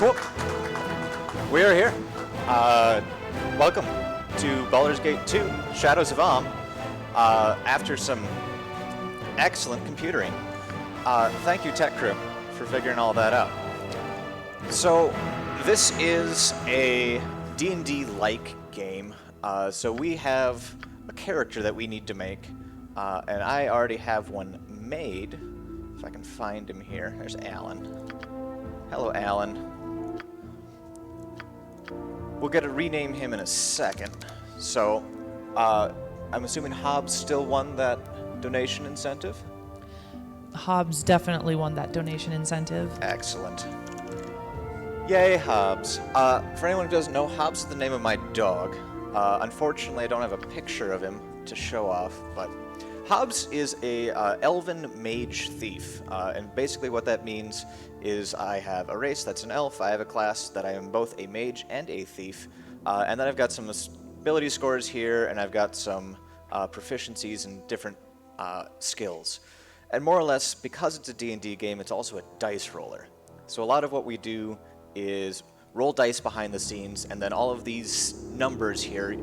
Cool. We're here. Welcome to Baldur's Gate 2, Shadows of Amn. After some excellent computering. Thank you, Tech Crew, for figuring all that out. So, this is a D&D-like game. So we have a character that we need to make, and I already have one made. If I can find him here. There's Alan. Hello, Alan. We'll get to rename him in a second. So, I'm assuming Hobbs still won that donation incentive? Hobbs definitely won that donation incentive. Excellent. Yay, Hobbs. For anyone who doesn't know, Hobbs is the name of my dog. Unfortunately, I don't have a picture of him to show off, but Hobbs is a elven mage thief, and basically what that means is I have a race that's an elf, I have a class that I am both a mage and a thief, and then I've got some ability scores here, and I've got some proficiencies in different skills. And more or less, because it's a D&D game, it's also a dice roller. So a lot of what we do is roll dice behind the scenes, and then all of these numbers here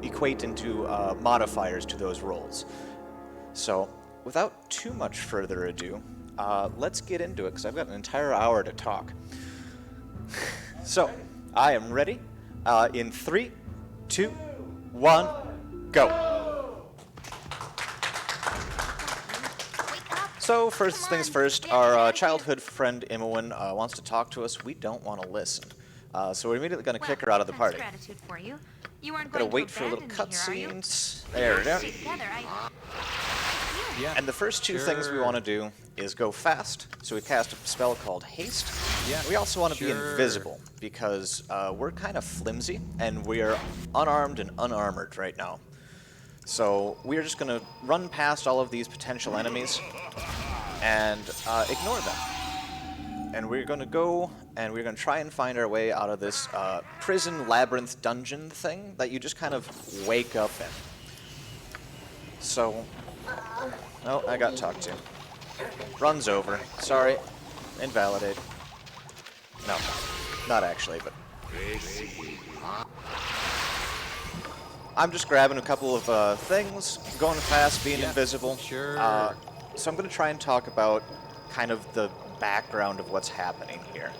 equate into modifiers to those rolls. So, without too much further ado, let's get into it, because I've got an entire hour to talk. So, I am ready. In 3, 2, 1, go! So, first things first, our childhood friend Imowen wants to talk to us. We don't want to listen. So we're immediately going to kick her out of the party. Gotta wait for little cutscenes. There we go. Yeah. And the first two things we want to do is go fast, so we cast a spell called Haste. Yeah. We also want to be invisible, because we're kind of flimsy, and we are unarmed and unarmored right now. So we are just going to run past all of these potential enemies and ignore them. And we're going to go, and we're going to try and find our way out of this prison labyrinth dungeon thing that you just kind of wake up in. So, oh, I got talked to. Runs over. Sorry. Invalidate. No, not actually, but... I'm just grabbing a couple of things, going fast, being invisible. Sure. So I'm going to try and talk about kind of the background of what's happening here.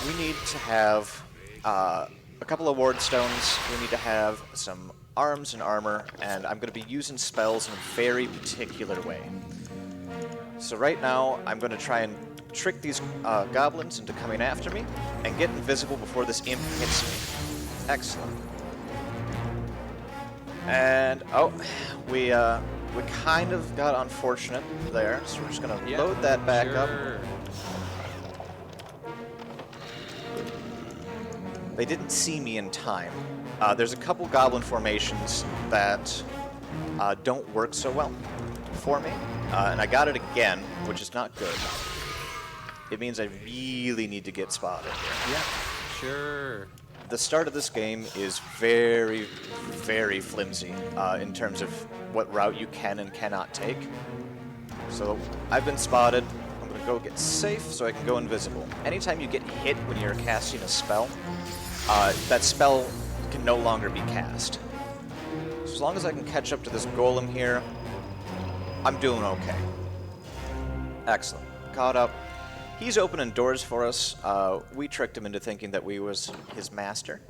We need to have a couple of ward stones, we need to have some arms and armor, and I'm going to be using spells in a very particular way. So right now, I'm going to try and trick these goblins into coming after me, and get invisible before this imp hits me. Excellent. And, oh, we kind of got unfortunate there, so we're just going to load that back up. They didn't see me in time. There's a couple goblin formations that don't work so well for me, and I got it again, which is not good. It means I really need to get spotted here. Yeah, sure. The start of this game is very, very flimsy in terms of what route you can and cannot take. So I've been spotted. I'm going to go get safe so I can go invisible. Anytime you get hit when you're casting a spell, that spell can no longer be cast. So as long as I can catch up to this golem here, I'm doing okay. Excellent. Caught up. He's opening doors for us. We tricked him into thinking that we was his master.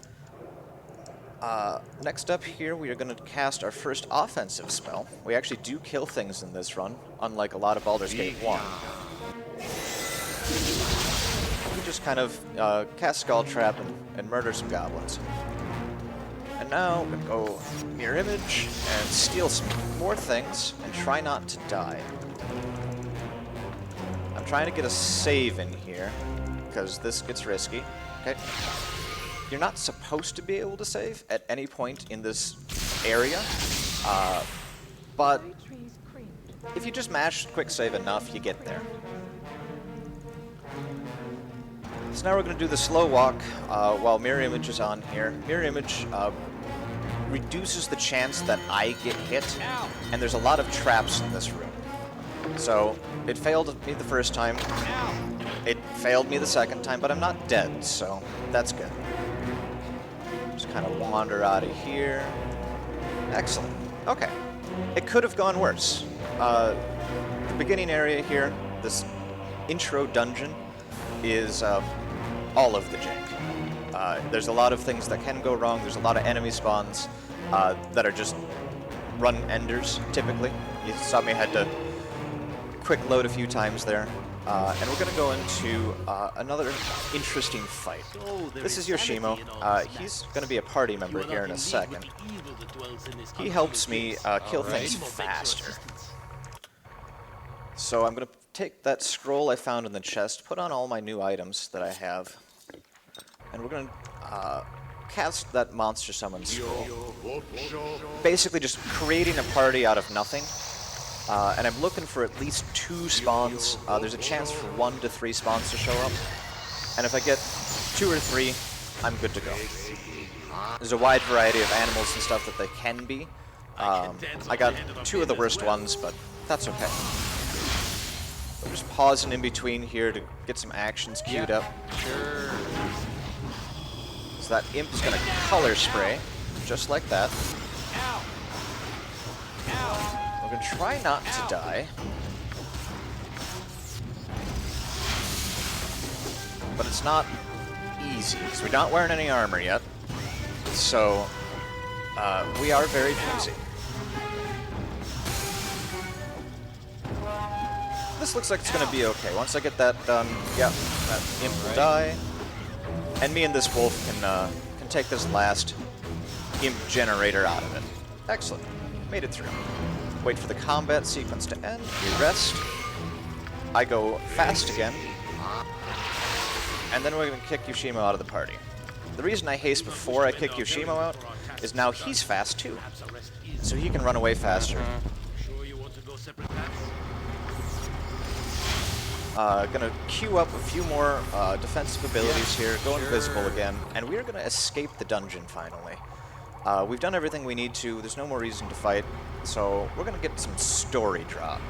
Next up here, we are going to cast our first offensive spell. We actually do kill things in this run, unlike a lot of Baldur's Gate 1. We just kind of cast Skull Trap and murder some goblins. And now we're going to go Mirror Image and steal some more things and try not to die. I'm trying to get a save in here, because this gets risky. Okay. You're not supposed to be able to save at any point in this area, but if you just mash quick save enough, you get there. So now we're going to do the slow walk while Mirror Image is on here. Mirror Image reduces the chance that I get hit, and there's a lot of traps in this room. So it failed me the first time. It failed me the second time, but I'm not dead, so that's good. Just kind of wander out of here. Excellent. Okay. It could have gone worse. The beginning area here, this intro dungeon, is all of the jank. There's a lot of things that can go wrong. There's a lot of enemy spawns that are just run enders, typically. You saw me had to quick load a few times there. And we're going to go into another interesting fight. This is Yoshimo. He's going to be a party member here in a second. He helps me kill things faster. So I'm going to take that scroll I found in the chest, put on all my new items that I have, and we're going to cast that monster summon scroll. Basically just creating a party out of nothing. And I'm looking for at least 2 spawns. There's a chance for 1 to 3 spawns to show up. And if I get 2 or 3, I'm good to go. There's a wide variety of animals and stuff that they can be. I got 2 of the worst ones, but that's okay. I'm just pausing in between here to get some actions queued up. Sure. So that imp is going to color spray, just like that. We're going to try not to die. But it's not easy, because we're not wearing any armor yet. So, we are very flimsy. This looks like it's going to be okay. Once I get that done, yeah, that imp will die. And me and this wolf can take this last imp generator out of it. Excellent. Made it through. Wait for the combat sequence to end. We rest. I go fast again. And then we're going to kick Yoshimo out of the party. The reason I haste before I kick Yoshimo out is now he's fast too. So he can run away faster. Gonna queue up a few more defensive abilities here, go invisible again, and we're gonna escape the dungeon finally. We've done everything we need to, there's no more reason to fight, so we're gonna get some story drop.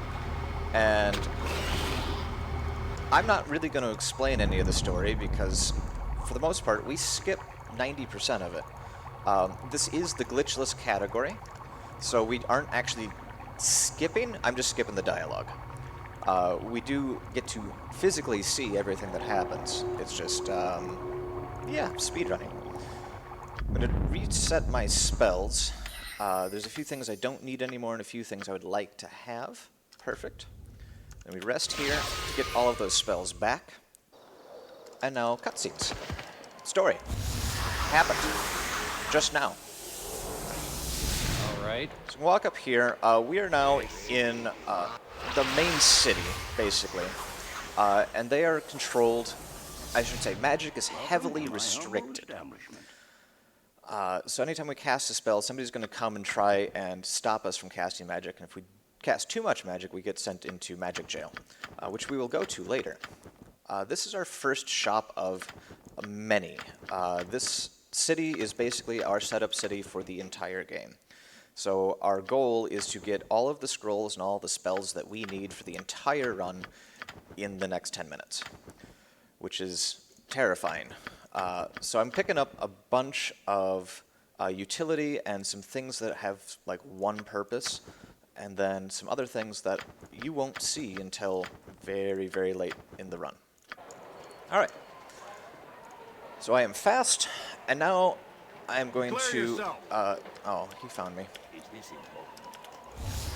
And I'm not really gonna explain any of the story because, for the most part, we skip 90% of it. This is the glitchless category, so we aren't actually skipping, I'm just skipping the dialogue. We do get to physically see everything that happens. It's just, yeah, speedrunning. I'm going to reset my spells. There's a few things I don't need anymore and a few things I would like to have. Perfect. And we rest here to get all of those spells back. And now, cutscenes. Story. Happened. Just now. Alright. So we walk up here. We are now in the main city, basically. And they are controlled, I should say, magic is heavily restricted. So anytime we cast a spell, somebody's going to come and try and stop us from casting magic. And if we cast too much magic, we get sent into magic jail, which we will go to later. This is our first shop of many. This city is basically our setup city for the entire game. So our goal is to get all of the scrolls and all the spells that we need for the entire run in the next 10 minutes, which is terrifying. So I'm picking up a bunch of utility and some things that have like one purpose, and then some other things that you won't see until very, very late in the run. All right. So I am fast, and now I am going to... oh, he found me.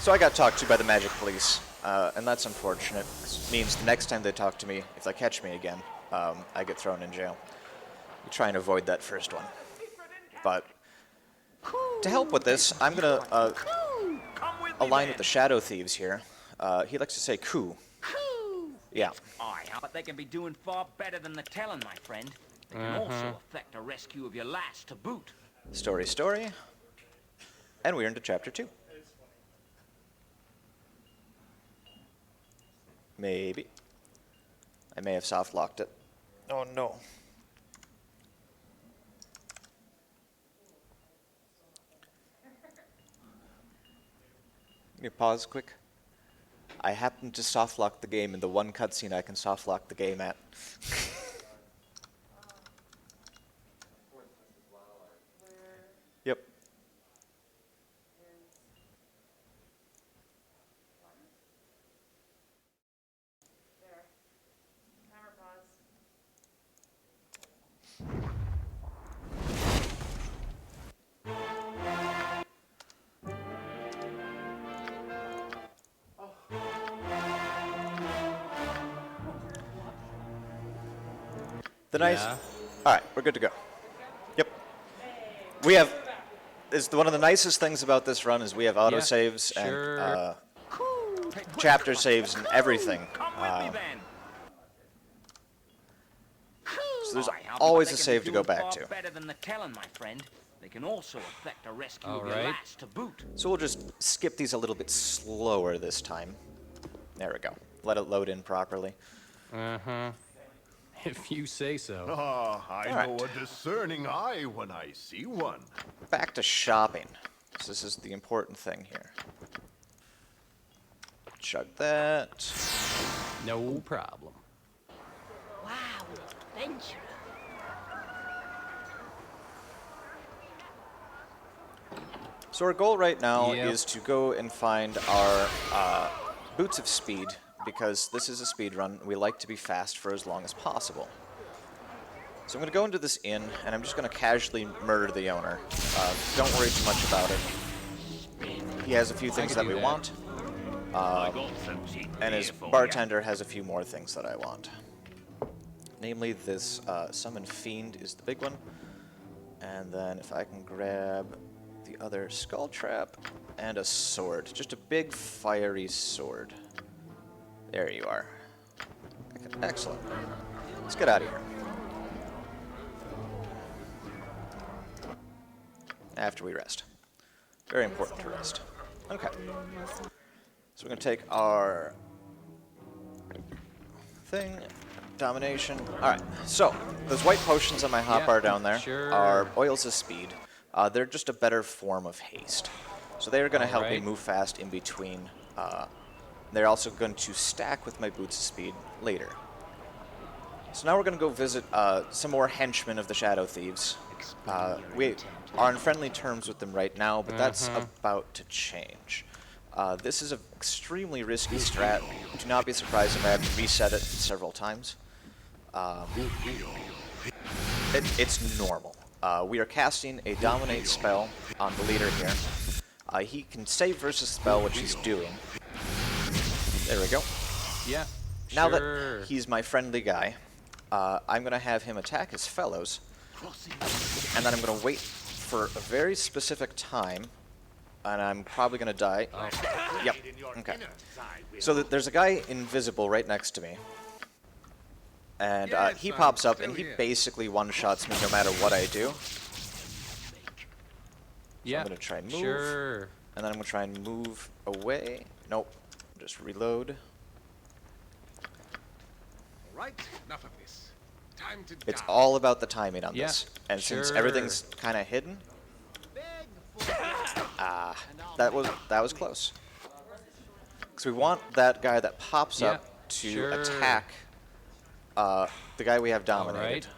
So I got talked to by the magic police, and that's unfortunate. It means the next time they talk to me, if they catch me again, I get thrown in jail. We try and avoid that first one. But to help with this, I'm going to align with the Shadow Thieves here. He likes to say coup. Yeah. Aye, but they can be doing far better than the telling, my friend. They can also affect a rescue of your lass to boot. Story, story. And we're into chapter 2. Maybe. I may have soft locked it. Oh no. Can you pause quick? I happened to soft lock the game in the one cutscene I can soft lock the game at. Yep. The nice. Yeah. All right, we're good to go. Yep. We have. One of the nicest things about this run is we have autosaves sure. and chapter saves and everything. Come with me then. So there's Aye, Hubs, always they a can save be to go doing back far to. better than the telling, my friend. They can also affect a rescue All of your right. lass to boot. So we'll just skip these a little bit slower this time. There we go. Let it load in properly. Uh-huh. If you say so. Ah, I All know a discerning eye when I see one. Back to shopping. So this is the important thing here. Chug that. No problem. Wow, adventure. So our goal right now Yep. is to go and find our Boots of Speed, because this is a speed run. We like to be fast for as long as possible. So I'm going to go into this inn, and I'm just going to casually murder the owner. Don't worry too much about it. He has a few things that do we that. want, I got some cheap and his beer for ya. bartender has a few more things that I want. Namely, this Summon Fiend is the big one. And then if I can grab the other Skull Trap and a sword. Just a big fiery sword. There you are. Excellent. Let's get out of here. After we rest. Very important to rest. Okay. So we're going to take our thing, domination. All right. So those white potions on my hotbar down there sure. are oils of speed. They're just a better form of haste. So they're going to help me Alright. move fast in between. They're also going to stack with my boots of speed later. So now we're going to go visit some more henchmen of the Shadow Thieves. We are on friendly terms with them right now, but that's about to change. This is an extremely risky strat. Do not be surprised if I have to reset it several times. It's normal. We are casting a Dominate spell on the leader here. He can save versus spell, which he's doing. There we go. Yeah. Now sure. that he's my friendly guy, I'm going to have him attack his fellows, and then I'm going to wait for a very specific time, and I'm probably going to die. Oh. Yep. Okay. So there's a guy invisible right next to me, and he pops up, and he basically one-shots me no matter what I do. Yeah. I'm going to try and move, Sure. and then I'm going to try and move away. Nope. Just reload. Right, enough of this. Time to It's die. all about the timing on Yeah, this. And since sure. everything's kind of hidden, that was close. Because we want that guy that pops Yeah, up to sure. attack the guy we have dominated. Alright.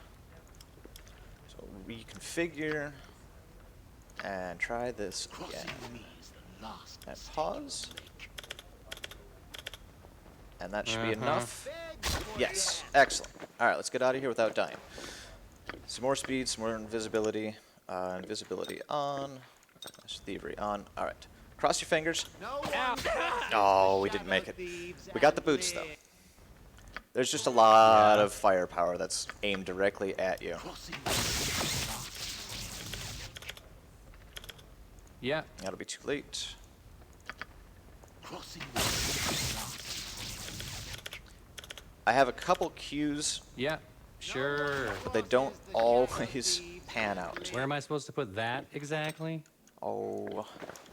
So reconfigure and try this again. And pause. And that should be enough. Yes, excellent. All right, let's get out of here without dying. Some more speed, some more invisibility. Invisibility on. Thievery on. All right. Cross your fingers. Oh, we didn't make it. We got the boots, though. There's just a lot of firepower that's aimed directly at you. Yeah. That'll be too late. I have a couple cues, Yeah. Sure. but they don't always pan out. Where am I supposed to put that exactly? Oh,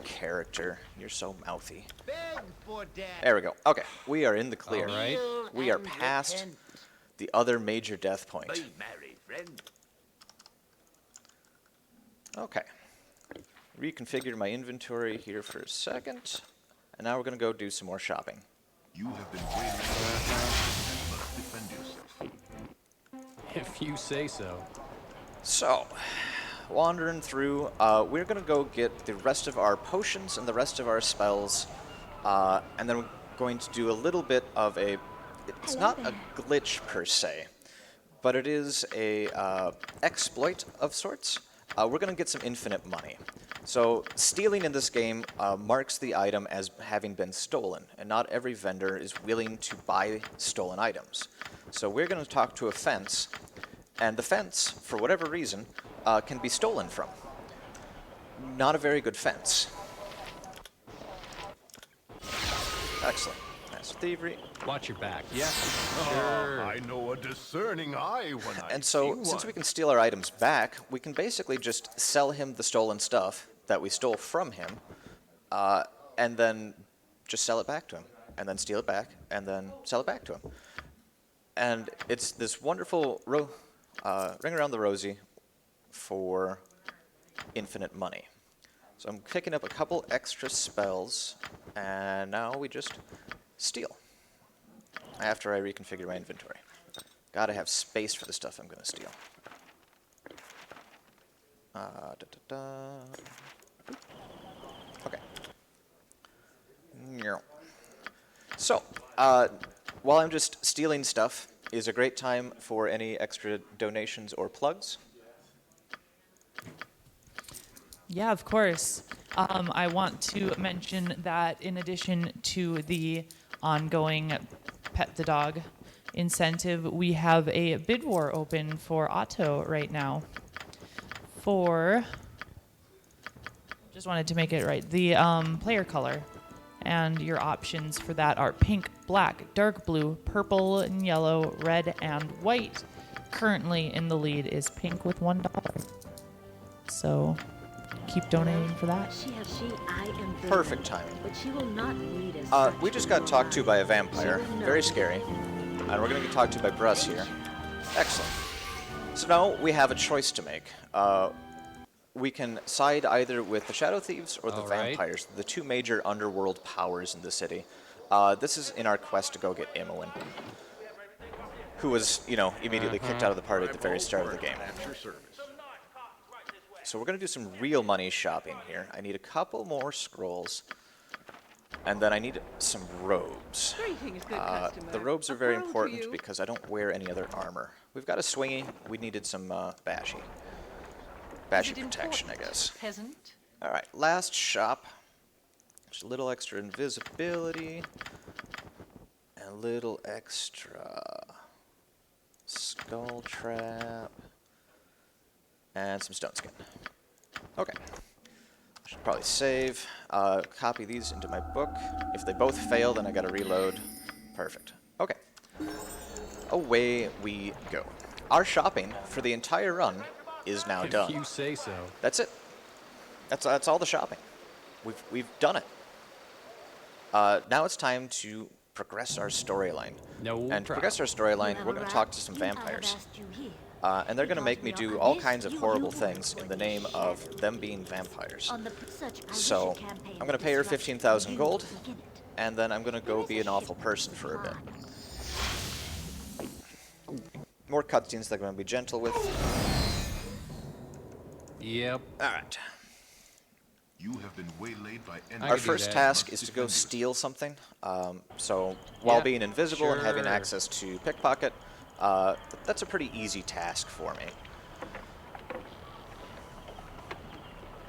character. You're so mouthy. There we go. Okay, we are in the clear. All right. We are past the other major death point. Be merry, friend. Okay. Reconfigured my inventory here for a second. And now we're going to go do some more shopping. You have been waiting and must defend yourself. If you say so. So, wandering through, we're gonna go get the rest of our potions and the rest of our spells, and then we're going to do a little bit of a... It's not a glitch per se, but it is a exploit of sorts. We're gonna get some infinite money. So stealing in this game marks the item as having been stolen, and not every vendor is willing to buy stolen items. So we're gonna talk to a fence, and the fence, for whatever reason, can be stolen from. Not a very good fence. Excellent. Nice thievery. Watch your back. Yeah. I know a discerning eye when I And see so, one. since we can steal our items back, we can basically just sell him the stolen stuff that we stole from him, and then just sell it back to him, and then steal it back, and then sell it back to him. And it's this wonderful ring around the rosy for infinite money. So I'm picking up a couple extra spells, and now we just steal after I reconfigure my inventory. Gotta have space for the stuff I'm gonna steal. Okay. So, while I'm just stealing stuff, is a great time for any extra donations or plugs. Yeah, of course. I want to mention that in addition to the ongoing Pet the Dog incentive, we have a bid war open for Otto right now. Just wanted to make it right, the player color. And your options for that are pink, black, dark blue, purple and yellow, red, and white. Currently in the lead is pink with $1. So keep donating for that. Perfect timing. But she will not lead us. We just got talked to by a vampire. Very scary. And we're going to get talked to by Bruss here. Excellent. So now we have a choice to make. We can side either with the Shadow Thieves or the vampires, the two major underworld powers in the city. This is in our quest to go get Imoen, who was, immediately kicked out of the party at the very start of the game. At your service. So we're going to do some real money shopping here. I need a couple more scrolls, and then I need some robes. The robes are very important because I don't wear any other armor. We've got a swingy. We needed some bashy protection, I guess. Peasant. All right, last shop. Just a little extra invisibility, and a little extra skull trap, and some stone skin. Okay. I should probably save, copy these into my book. If they both fail, then I gotta reload. Perfect. Okay. Away we go. Our shopping for the entire run is now done. If you say so. That's it. That's all the shopping. We've done it. Now it's time to progress our storyline. And to progress our storyline, we're going to talk to some vampires. And they're going to make me do all kinds of horrible things in the name of them being vampires. So I'm going to pay her 15,000 gold, and then I'm going to go be an awful person for a bit. More cutscenes that I'm going to be gentle with. Yep. All right. You have been waylaid by Our first task is to go steal something. So while being invisible and having access to pickpocket, that's a pretty easy task for me.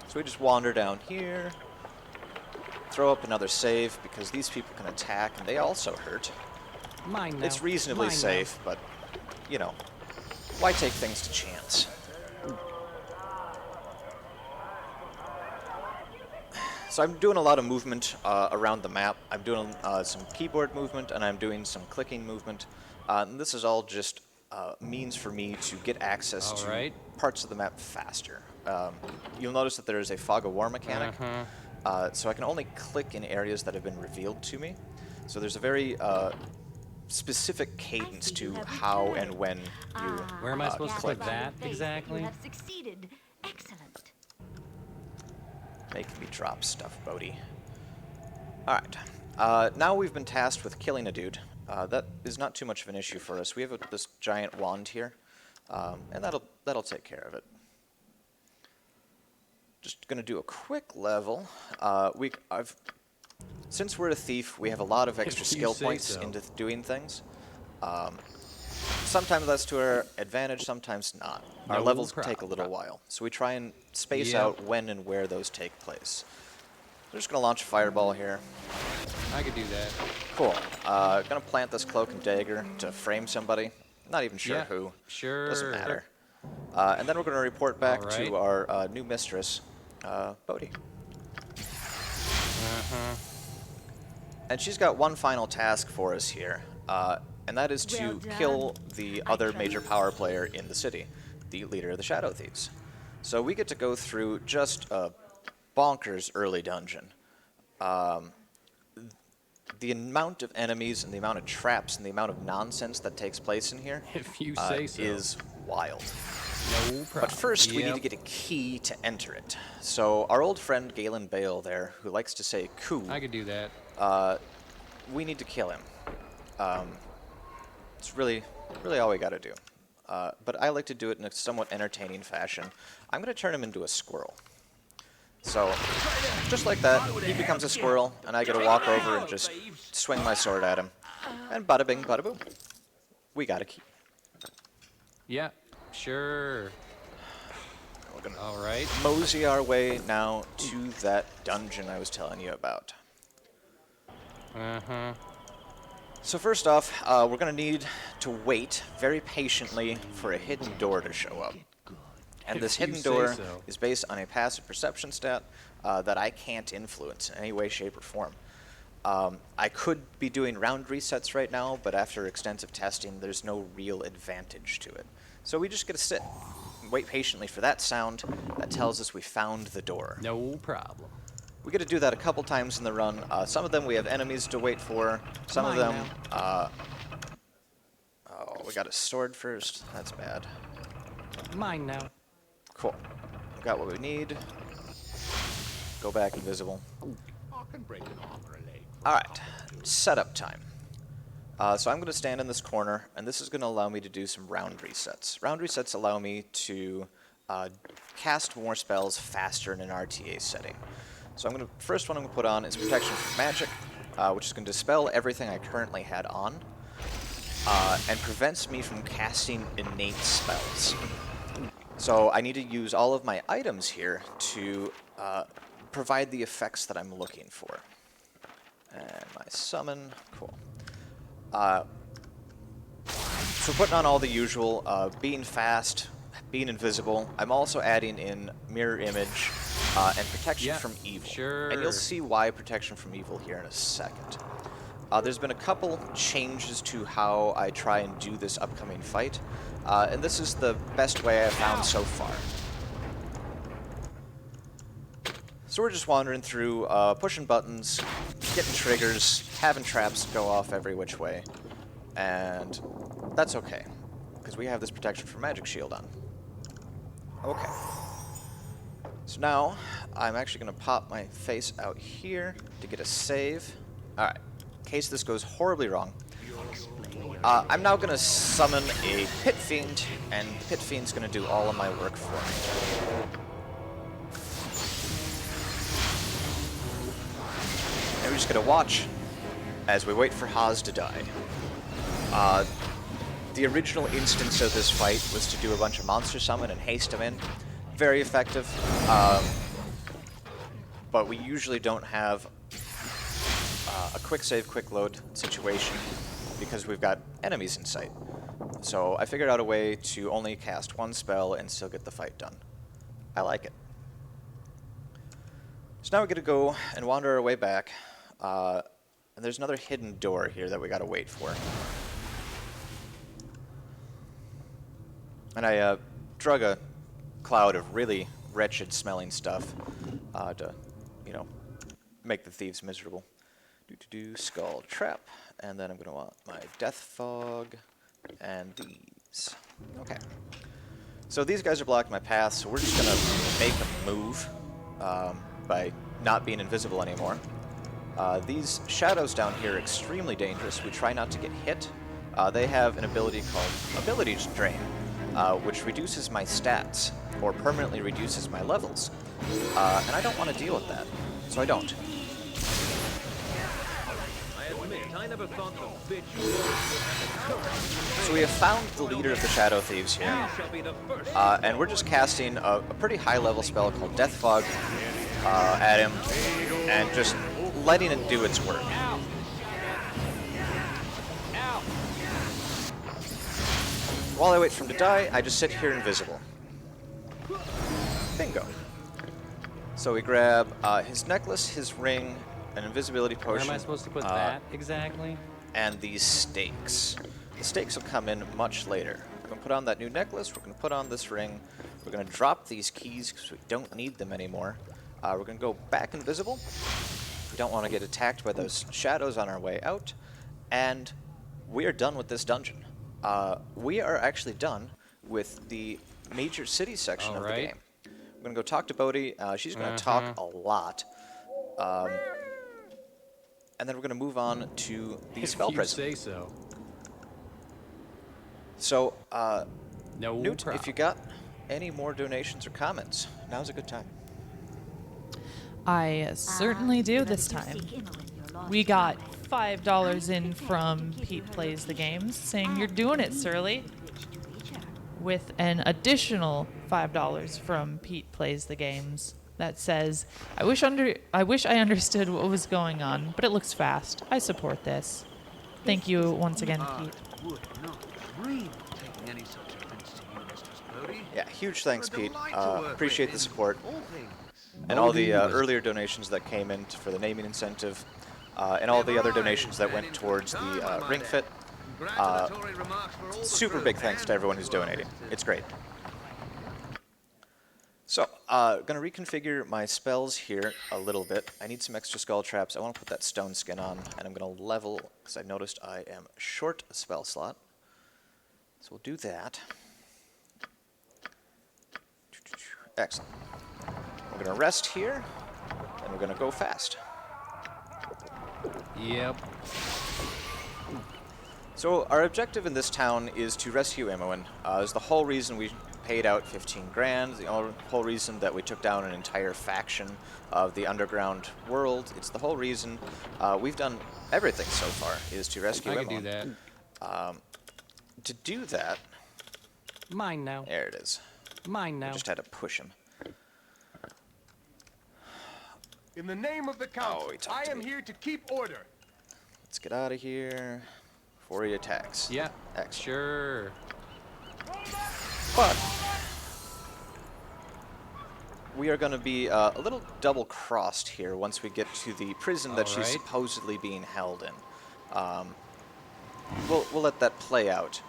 So we just wander down here, throw up another save because these people can attack and they also hurt. Mine now. It's reasonably safe, but why take things to chance? So I'm doing a lot of movement around the map. I'm doing some keyboard movement, and I'm doing some clicking movement. And this is all just means for me to get access to parts of the map faster. You'll notice that there is a fog of war mechanic, so I can only click in areas that have been revealed to me. So there's a very specific cadence to how and when you Where am I supposed to click that exactly? You have succeeded. Excellent. Make me drop stuff, Bodhi. Alright. Now we've been tasked with killing a dude. That is not too much of an issue for us. We have this giant wand here, and that'll take care of it. Just gonna do a quick level. Since we're a thief, we have a lot of extra If you skill say points so. into doing things. Sometimes that's to our advantage, sometimes not. Our No levels problem. take a little while, so we try and space Yep. out when and where those take place. We're just gonna launch a fireball here. I could do that. Cool. Gonna plant this cloak and dagger to frame somebody. Not even sure Yeah, who. sure. Doesn't matter. And then we're gonna report back Alright. to our new mistress, Bodhi. And she's got one final task for us here, and that is to Well done. kill the I other trust major you. power player in the city, the leader of the Shadow Thieves. So we get to go through just a bonkers early dungeon. The amount of enemies and the amount of traps and the amount of nonsense that takes place in here If you say so. is wild. No problem. But first, we need to Yep. get a key to enter it. So our old friend Galen Bale there, who likes to say "coup," I could do that. we need to kill him. It's really all we got to do. But I like to do it in a somewhat entertaining fashion. I'm going to turn him into a squirrel. So, just like that, he becomes a squirrel, and I get to walk over and just swing my sword at him. And bada bing, bada boom. We got a key. Yeah, sure. We're going to All right. mosey our way now to that dungeon I was telling you about. Uh-huh. So first off, we're going to need to wait very patiently for a hidden door to show up. And If this you hidden say door so. is based on a passive perception stat that I can't influence in any way, shape, or form. I could be doing round resets right now, but after extensive testing, there's no real advantage to it. So we just get to sit and wait patiently for that sound that tells us we found the door. No problem. We get to do that a couple times in the run. Some of them we have enemies to wait for. Some of Mine them, oh, we got a sword first. That's bad. Mine now. Cool. We got what we need. Go back invisible. I can break an arm or a leg. All right, setup time. So I'm going to stand in this corner, and this is going to allow me to do some round resets. Round resets allow me to cast more spells faster in an RTA setting. So first one I'm going to put on is Protection from Magic, which is going to dispel everything I currently had on, and prevents me from casting innate spells. So I need to use all of my items here to provide the effects that I'm looking for. And my summon, cool. So putting on all the usual, being fast, being invisible. I'm also adding in Mirror Image and Protection Yeah, from Evil. sure. And you'll see why Protection from Evil here in a second. There's been a couple changes to how I try and do this upcoming fight, and this is the best way I've found so far. So we're just wandering through, pushing buttons, getting triggers, having traps go off every which way, and that's okay, because we have this Protection from Magic shield on. Okay. So now, I'm actually going to pop my face out here to get a save. Alright. In case this goes horribly wrong, I'm now going to summon a Pit Fiend, and Pit Fiend's going to do all of my work for me. And we're just going to watch as we wait for Haas to die. The original instance of this fight was to do a bunch of monster summon and haste them in. Very effective. But we usually don't have a quick save, quick load situation because we've got enemies in sight. So I figured out a way to only cast one spell and still get the fight done. I like it. So now we're going to go and wander our way back. And there's another hidden door here that we got to wait for. And I drug a cloud of really wretched smelling stuff to, you know, make the thieves miserable. Skull Trap, and then I'm going to want my Death Fog, and these. Okay. So these guys are blocking my path, so we're just going to make a move by not being invisible anymore. These shadows down here are extremely dangerous. We try not to get hit. They have an ability called Ability Drain, which reduces my stats, or permanently reduces my levels. And I don't want to deal with that, so I don't. So we have found the leader of the Shadow Thieves here, and we're just casting a pretty high-level spell called Death Fog at him, and just letting it do its work. While I wait for him to die, I just sit here invisible. Bingo. So we grab his necklace, his ring, an invisibility potion. Where am I supposed to put that exactly? And these stakes. The stakes will come in much later. We're going to put on that new necklace, we're going to put on this ring, we're going to drop these keys because we don't need them anymore. We're going to go back invisible. We don't want to get attacked by those shadows on our way out. And we are done with this dungeon. We are actually done with the major city section of the game. We're going to go talk to Bodhi. She's going to talk a lot. And then we're going to move on to the spell prison. If you say so. So, No Newt, problem. if you got any more donations or comments, now's a good time. I certainly do this time. We got $5 in from Pete Plays the Games, saying you're doing it, Surly. With an additional $5 from Pete Plays the Games that says, I wish I understood what was going on, but it looks fast. I support this. Thank you once again, Pete. Would not dream of taking any such offense to you, Mistress Bodhi. Yeah, huge thanks, You're a Pete. delight to work Appreciate with the in support. all things. And all the earlier donations that came in for the naming incentive, and all the other donations that went towards the ring fit. Congratulatory remarks for all the Super crew big thanks and to everyone who's the donating. world. It's great. So, gonna reconfigure my spells here a little bit. I need some extra skull traps. I want to put that stone skin on, and I'm gonna level because I noticed I am short a spell slot. So we'll do that. Excellent. We're gonna rest here, and we're gonna go fast. Yep. So our objective in this town is to rescue Imoen. Is the whole reason we paid out 15 grand, the whole reason that we took down an entire faction of the underground world. It's the whole reason we've done everything so far, is to rescue Imoen. I can do that. To do that, Mine now. there it is. Mine now. I just had to push him. In the name of the council, he talked I to am me. here to keep order. Let's get out of here before he attacks. Yeah. Excellent. Sure. But we are going to be a little double-crossed here once we get to the prison that she's Alright. supposedly being held in. We'll let that play out.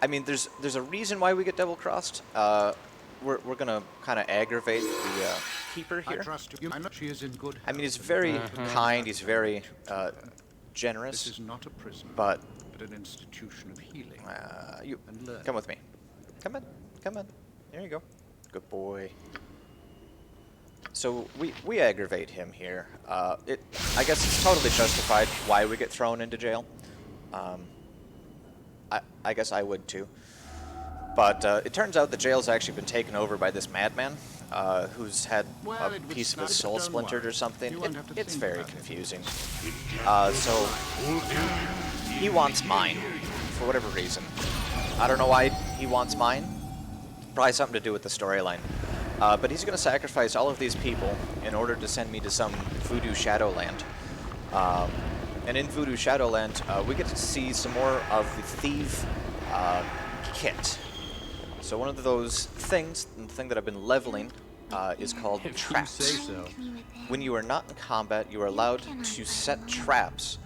I mean, there's a reason why we get double-crossed. We're going to kind of aggravate the keeper I here. trust you. I know she is in good health. I mean, he's very kind. He's very This generous. is not a prison, But an institution of healing. you And learn. come with me. Come in. Come in. There you go. Good boy. So we aggravate him here. I guess it's totally justified why we get thrown into jail. I guess I would too. But it turns out the jail's actually been taken over by this madman who's had Well, a it would piece of his start, soul but don't splintered worry. or something. You won't have to It's think very about it. confusing. So he wants mine for whatever reason. I don't know why he wants mine. Probably something to do with the storyline. But he's going to sacrifice all of these people in order to send me to some voodoo shadowland. And in voodoo shadowland, we get to see some more of the thief kit. So one of those things, the thing that I've been leveling, is called If traps. you say so. When you are not in combat, you are allowed to set traps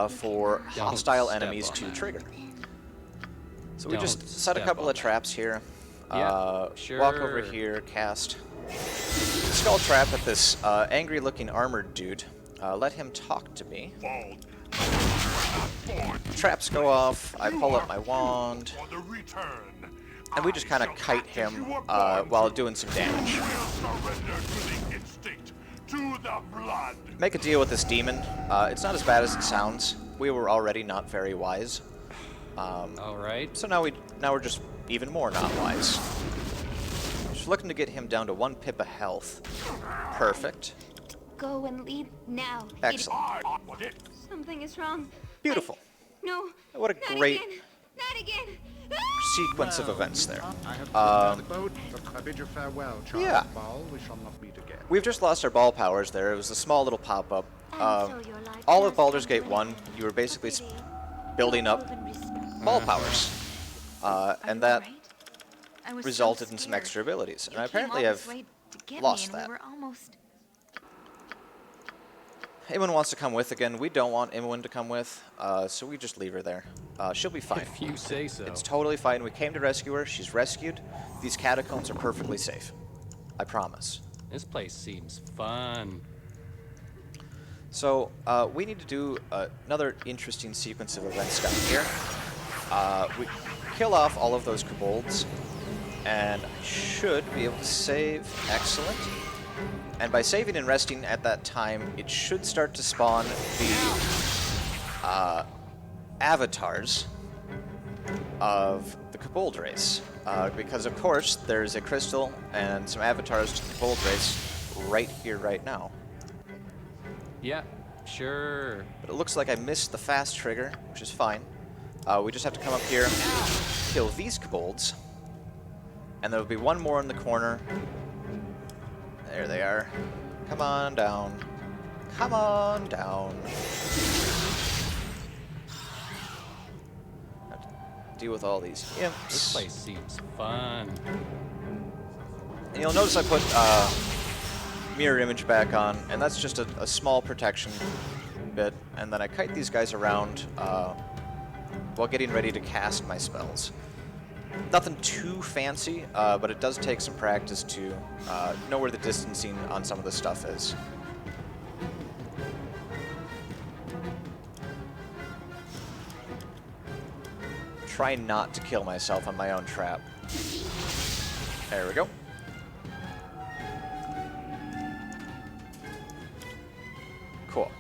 for hostile step enemies on to that. trigger. So we Don't just set a step couple on of that. traps here. Yeah, Walk over sure. here, cast skull trap at this angry-looking armored dude. Let him talk to me. Traps go off. I pull up my wand, For the return. and we just kind of kite him while doing some damage. Surrender to the instinct to To the blood! make a deal with this demon. It's not as bad as it sounds. We were already not very wise. All right. So now we're just even more not wise. Just looking to get him down to 1 pip of health. Perfect. Go and leave now. Excellent. I want it. Something is wrong. Beautiful. No. What a not great Again. Not again. sequence of events there. I have to the boat, but I bid you farewell, Charles Yeah. Ball. We shall not meet again. We've just lost our ball powers there. It was a small little pop-up. And so your life All does of Baldur's come Gate to 1, an end. you were basically A pity. building up Proven respect. ball powers. Are And you that alright? I was so resulted in some scared. extra abilities. You And I came apparently all have this way to get lost me, and that. we were almost... Eowyn wants to come with again. We don't want Eowyn to come with, so we just leave her there. She'll be fine. If you say so. It's totally fine. We came to rescue her. She's rescued. These catacombs are perfectly safe. I promise. This place seems fun. So, we need to do another interesting sequence of events down here. We kill off all of those kobolds, and I should be able to save. Excellent. And by saving and resting at that time, it should start to spawn the avatars of the kobold race. Because, of course, there's a crystal and some avatars to the kobold race right here, right now. Yeah, sure. But it looks like I missed the fast trigger, which is fine. We just have to come up here, kill these kobolds, and there'll be one more in the corner. There they are. Come on down. Come on down. Have to deal with all these This imps. place seems fun. And you'll notice I put mirror image back on, and that's just a small protection bit. And then I kite these guys around while getting ready to cast my spells. Nothing too fancy, but it does take some practice to know where the distancing on some of the stuff is. Try not to kill myself on my own trap. There we go. Cool.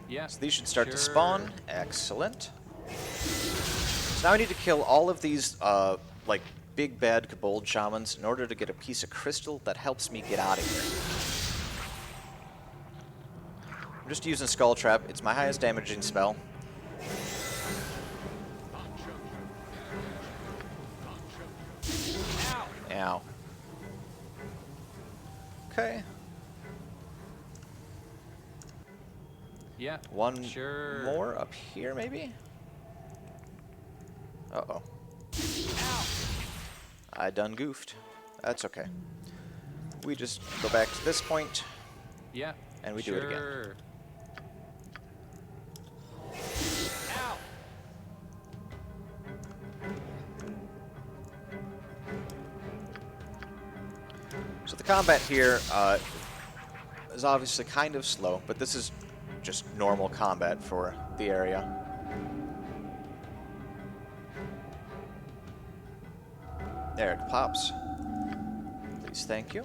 Yeah. So these should start to sure. spawn. Excellent. So now I need to kill all of these, like, big bad kobold shamans in order to get a piece of crystal that helps me get out of here. I'm just using Skull Trap. It's my highest damaging spell. Ow. Okay. Yeah. One sure. more up here, maybe? Uh-oh. I done goofed. That's okay. We just go back to this point, Yeah. and we do it again. sure. So the combat here is obviously kind of slow, but this is just normal combat for the area. There it pops. Please, thank you.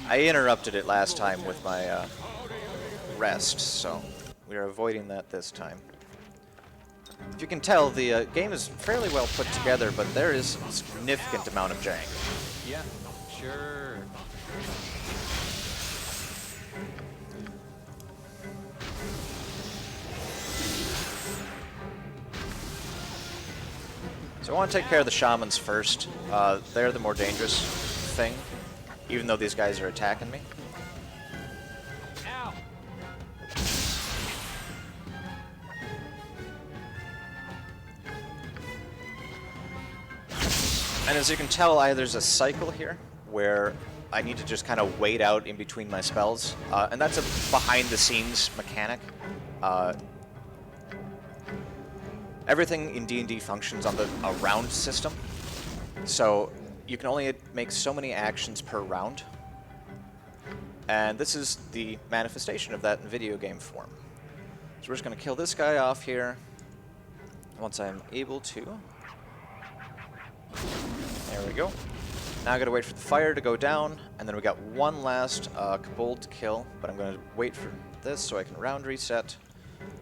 I interrupted it last time with my rest, so we are avoiding that this time. If you can tell, the game is fairly well put together, but there is a significant amount of jank. Yeah. Sure. So I want to take care of the shamans first. They're the more dangerous thing, even though these guys are attacking me. And as you can tell, there's a cycle here where I need to just kind of wait out in between my spells. And that's a behind-the-scenes mechanic. Everything in D&D functions on a round system. So you can only make so many actions per round. And this is the manifestation of that in video game form. So we're just going to kill this guy off here once I'm able to. There we go. Now I gotta wait for the fire to go down, and then we got one last kobold to kill, but I'm gonna wait for this so I can round reset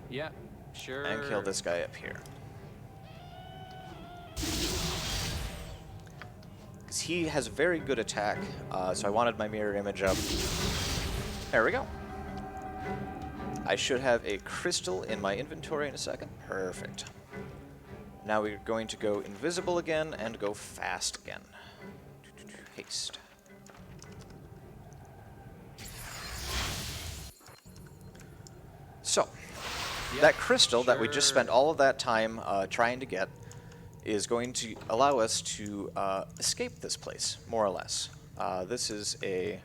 Yeah, sure. and kill this guy up here. Because he has a very good attack, so I wanted my mirror image up. There we go. I should have a crystal in my inventory in a second. Perfect. Now we're going to go invisible again and go fast again. Haste. So, that crystal that we just spent all of that time trying to get is going to allow us to escape this place, more or less. This is a...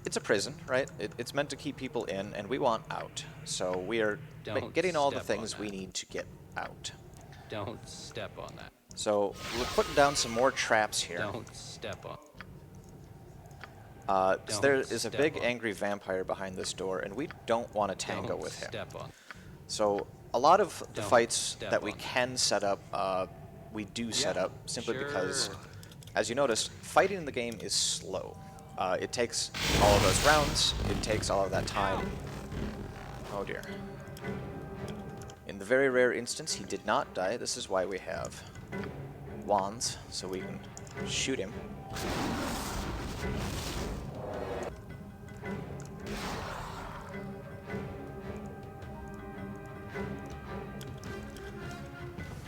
it's a prison, right? It's meant to keep people in, and we want out. So we are getting all the things we need to get out. Don't step on that. So we're putting down some more traps here. Don't step on. So there is a big angry vampire behind this door, and we don't want to tango with him. Step on. So a lot of the fights that we on can set up, we do set up simply because, sure. as you noticed, fighting in the game is slow. It takes all of those rounds. It takes all of that time. Oh dear. In the very rare instance he did not die, this is why we have wands, so we can shoot him.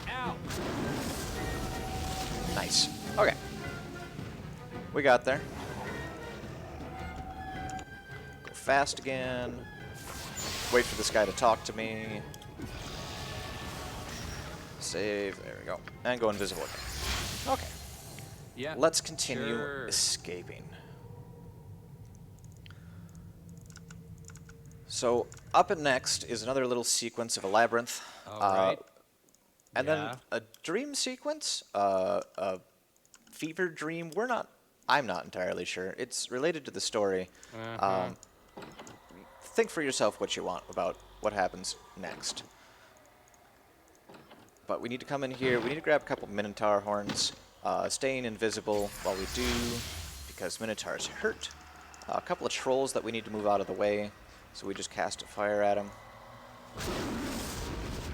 Ow! Nice. Okay. We got there. Go fast again. Wait for this guy to talk to me. Save. There we go. And go invisible again. Okay. Yeah. Let's continue sure. escaping. So, up and next is another little sequence of a labyrinth. All right. And Yeah. then a dream sequence, a fever dream. I'm not entirely sure. It's related to the story. Think for yourself what you want about what happens next. But we need to come in here. We need to grab a couple Minotaur horns, staying invisible while we do, because Minotaurs hurt. A couple of trolls that we need to move out of the way, so we just cast a fire at them.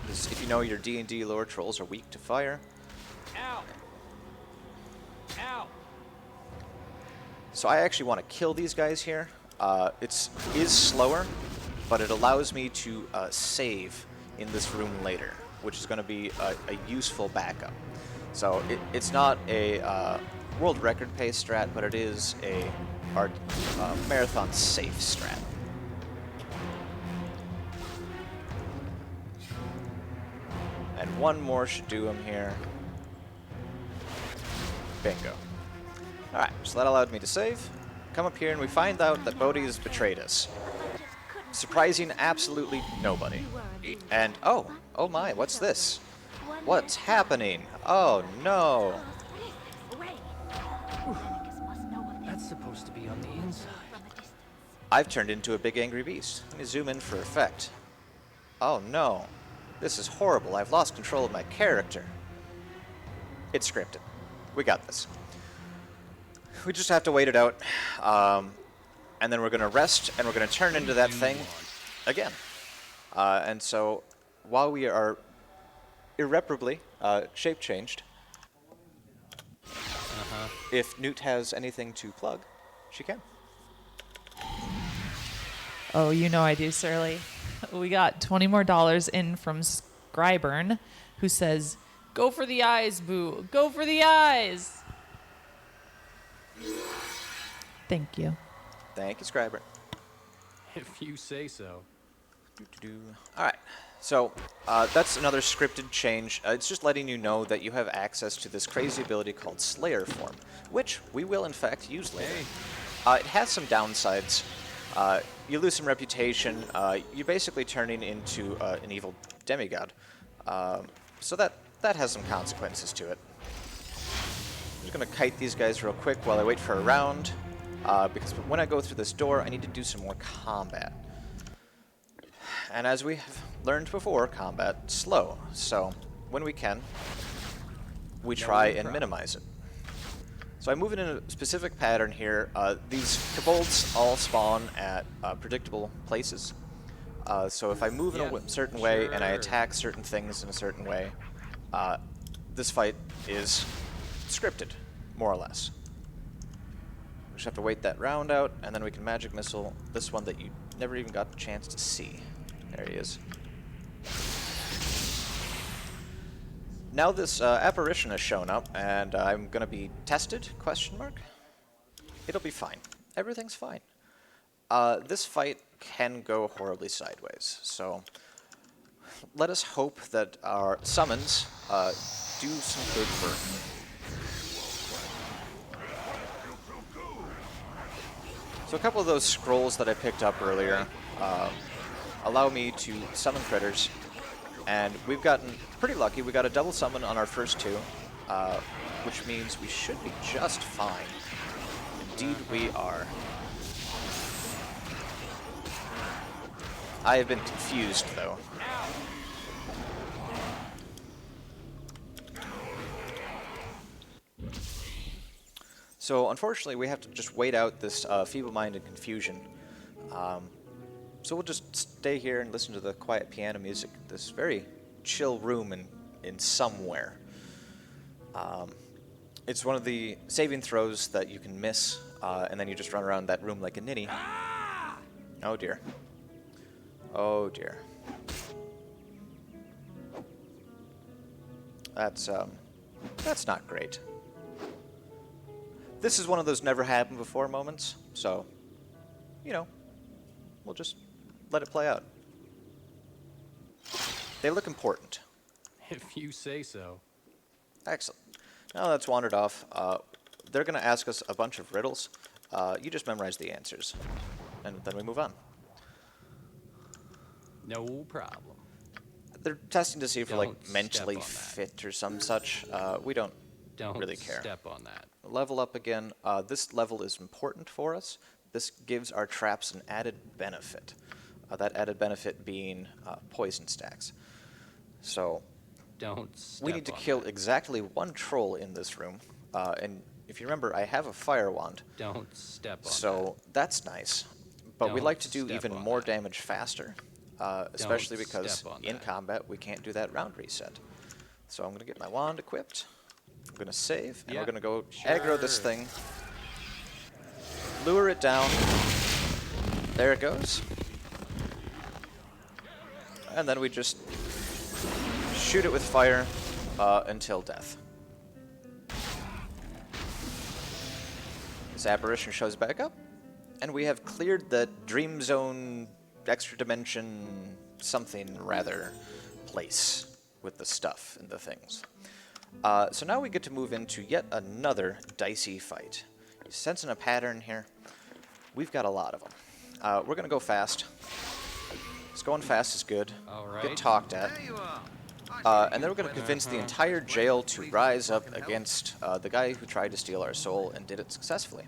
If you know your D&D lore, trolls are weak to fire. Ow! Ow! So I actually want to kill these guys here. It is slower, but it allows me to save in this room later, which is going to be a useful backup. So it's not a world record pace strat, but it is a marathon safe strat. And one more should do him here. Bingo. Alright, so that allowed me to save. Come up here and we find out that Bodhi has betrayed us. Surprising absolutely nobody. And, oh my, what's this? What's happening? Oh no. That's supposed to be on the inside. I've turned into a big angry beast. Let me zoom in for effect. Oh no. This is horrible. I've lost control of my character. It's scripted. We got this. We just have to wait it out. And then we're going to rest, and we're going to turn into that thing again. And so, while we are irreparably shape-changed, if Newt has anything to plug, she can. Oh, you know I do, Surly. We got $20 more in from Scriburn, who says, "Go for the eyes, boo. Go for the eyes." Thank you. Thank you, Scriber. If you say so. Alright, so that's another scripted change. It's just letting you know that you have access to this crazy ability called Slayer Form, which we will in fact use later. It has some downsides. You lose some reputation. You're basically turning into an evil demigod. So that has some consequences to it. I'm just going to kite these guys real quick while I wait for a round. Because when I go through this door, I need to do some more combat. And as we have learned before, combat's slow. So when we can, we try and minimize it. So I move it in a specific pattern here. These kobolds all spawn at predictable places. So if I move in a certain way and I attack certain things in a certain way, this fight is scripted, more or less. We just have to wait that round out, and then we can magic missile this one that you never even got a chance to see. There he is. Now this apparition has shown up, and I'm gonna be tested, question mark? It'll be fine. Everything's fine. This fight can go horribly sideways, so let us hope that our summons do some good work. So a couple of those scrolls that I picked up earlier allow me to summon critters, and we've gotten pretty lucky. We got a double summon on our first two, which means we should be just fine. Indeed we are. I have been confused, though. So, unfortunately, we have to just wait out this feeble-minded confusion. So we'll just stay here and listen to the quiet piano music, this very chill room in somewhere. It's one of the saving throws that you can miss, and then you just run around that room like a ninny. Oh dear. Oh dear. That's not great. This is one of those never happened before moments, so, you know, we'll just let it play out. They look important. If you say so. Excellent. Now that's wandered off. They're going to ask us a bunch of riddles. You just memorize the answers, and then we move on. No problem. They're testing to see if we're like Don't mentally step on that. fit or some such. We don't really care. Step on that. Level up again. This level is important for us. This gives our traps an added benefit. That added benefit being poison stacks. So Don't step we need to on kill that. exactly one troll in this room. And if you remember, I have a fire wand. Don't step on So that's nice. But we Don't like to do step even on more that. damage faster. Especially Don't because step on in that. combat we can't do that round reset. So I'm going to get my wand equipped. I'm going to save, and we're Yeah, going to go aggro this sure. thing. Lure it down. There it goes. And then we just shoot it with fire until death. This apparition shows back up, and we have cleared the Dream Zone extra dimension something rather place with the stuff and the things. So now we get to move into yet another dicey fight. You sensing a pattern here? We've got a lot of them. We're going to go fast. Just going fast is good. All right. Get talked at. There you are. And then we're going to convince the entire jail to rise up against the guy who tried to steal our soul and did it successfully.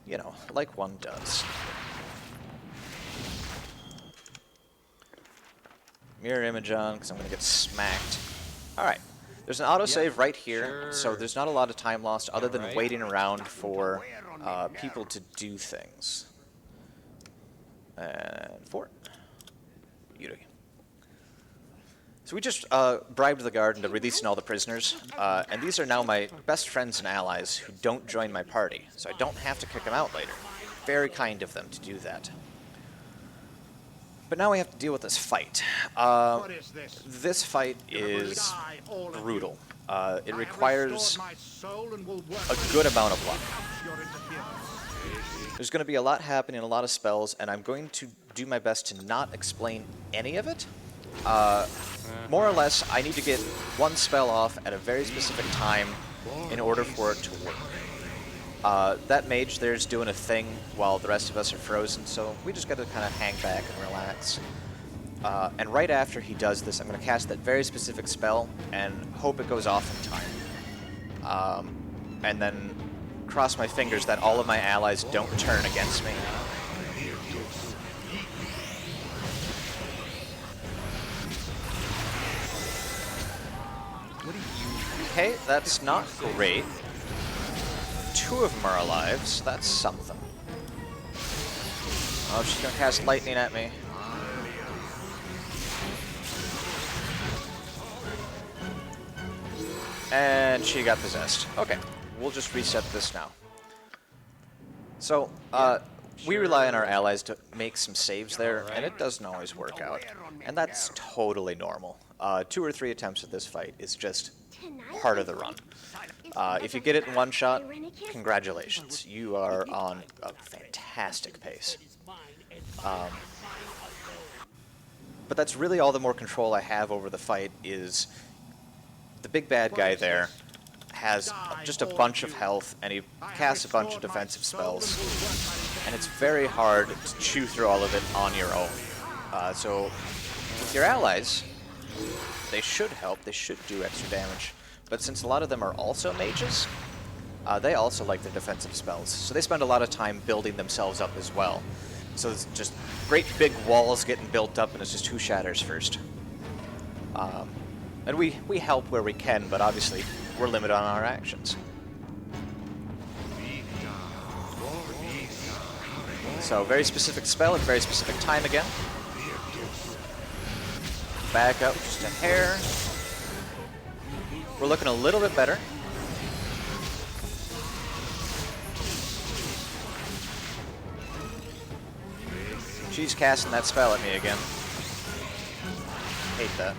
You know, like one does. Mirror image on, because I'm going to get smacked. Alright, there's an autosave right here, so sure. there's not a lot of time lost other than Alright. waiting around for people to do things. And 4. Beauty. So we just bribed the guard into releasing all the prisoners, and these are now my best friends and allies who don't join my party, so I don't have to kick them out later. Very kind of them to do that. But now we have to deal with this fight. What is this? This fight You will is die, all of you. brutal. It I have requires restored my soul and will work a good amount of luck. without your interference. There's going to be a lot happening, a lot of spells, and I'm going to do my best to not explain any of it. More or less, I need to get one spell off at a very specific time in order for it to work. That mage there's doing a thing while the rest of us are frozen, so we just got to kind of hang back and relax. And right after he does this, I'm going to cast that very specific spell and hope it goes off in time. And then cross my fingers that all of my allies don't turn against me. What do you Okay, that's not great. 2 of them are alive, so that's something. Oh, she's gonna cast lightning at me. And she got possessed. Okay, we'll just reset this now. So, we rely on our allies to make some saves there, and it doesn't always work out. And that's totally normal. 2 or 3 attempts at this fight is just part of the run. If you get it in one shot, congratulations. You are on a fantastic pace. But that's really all the more control I have over the fight is the big bad guy there has just a bunch of health, and he casts a bunch of defensive spells, and it's very hard to chew through all of it on your own. So with your allies, they should help, they should do extra damage, but since a lot of them are also mages, they also like their defensive spells, so they spend a lot of time building themselves up as well. So it's just great big walls getting built up, and it's just who shatters first. And we help where we can, but obviously we're limited on our actions. So very specific spell at very specific time again. Back up just a hair. We're looking a little bit better. She's casting that spell at me again. Hate that.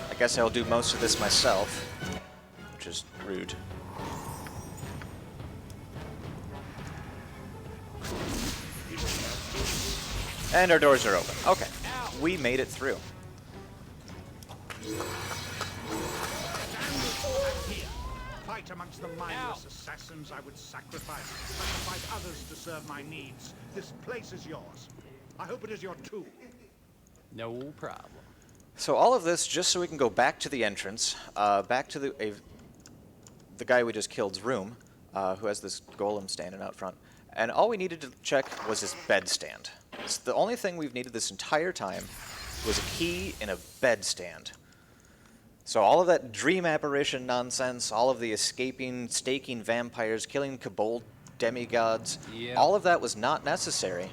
I guess I'll do most of this myself, which is rude. And our doors are open. Okay, we made it through. Fight amongst the mindless assassins I would sacrifice. Sacrifice others to serve my needs. This place is yours. I hope it is your too. No problem. So all of this just so we can go back to the entrance, back to the guy we just killed's room, who has this golem standing out front. And all we needed to check was his bedstand. It's the only thing we've needed this entire time was a key and a bedstand. So all of that dream apparition nonsense, all of the escaping, staking vampires, killing kobold demigods, all of that was not necessary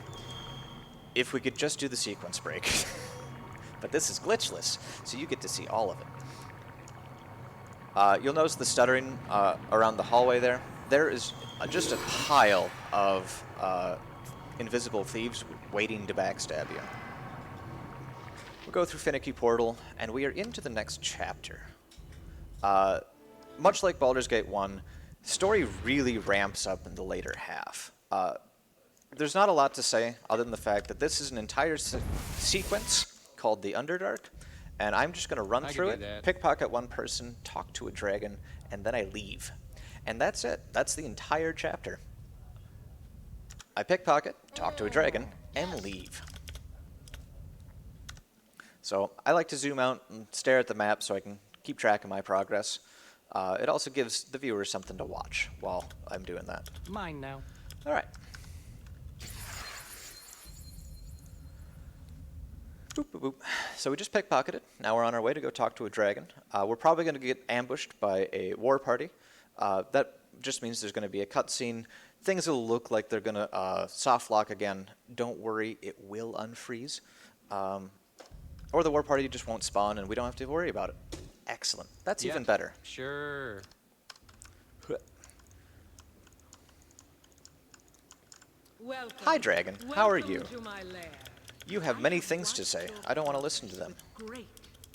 if we could just do the sequence break. But this is glitchless, so you get to see all of it. You'll notice the stuttering around the hallway there. There is just a pile of invisible thieves waiting to backstab you. We'll go through Finicky Portal, and we are into the next chapter. Much like Baldur's Gate 1, the story really ramps up in the later half. There's not a lot to say other than the fact that this is an entire sequence called the Underdark, and I'm just going to run through it, pickpocket one person, talk to a dragon, and then I leave. And that's it. That's the entire chapter. I pickpocket, talk to a dragon, and leave. So I like to zoom out and stare at the map so I can keep track of my progress. It also gives the viewers something to watch while I'm doing that. Mine now. All right. Boop, boop, boop. So we just pickpocketed. Now we're on our way to go talk to a dragon. We're probably going to get ambushed by a war party. That just means there's going to be a cutscene. Things will look like they're going to soft lock again. Don't worry, it will unfreeze. Or the war party just won't spawn and we don't have to worry about it. Excellent. That's even better. Sure. Welcome. Hi, dragon. How are you? To my lair. You have many things to say. I don't want to listen to them. Great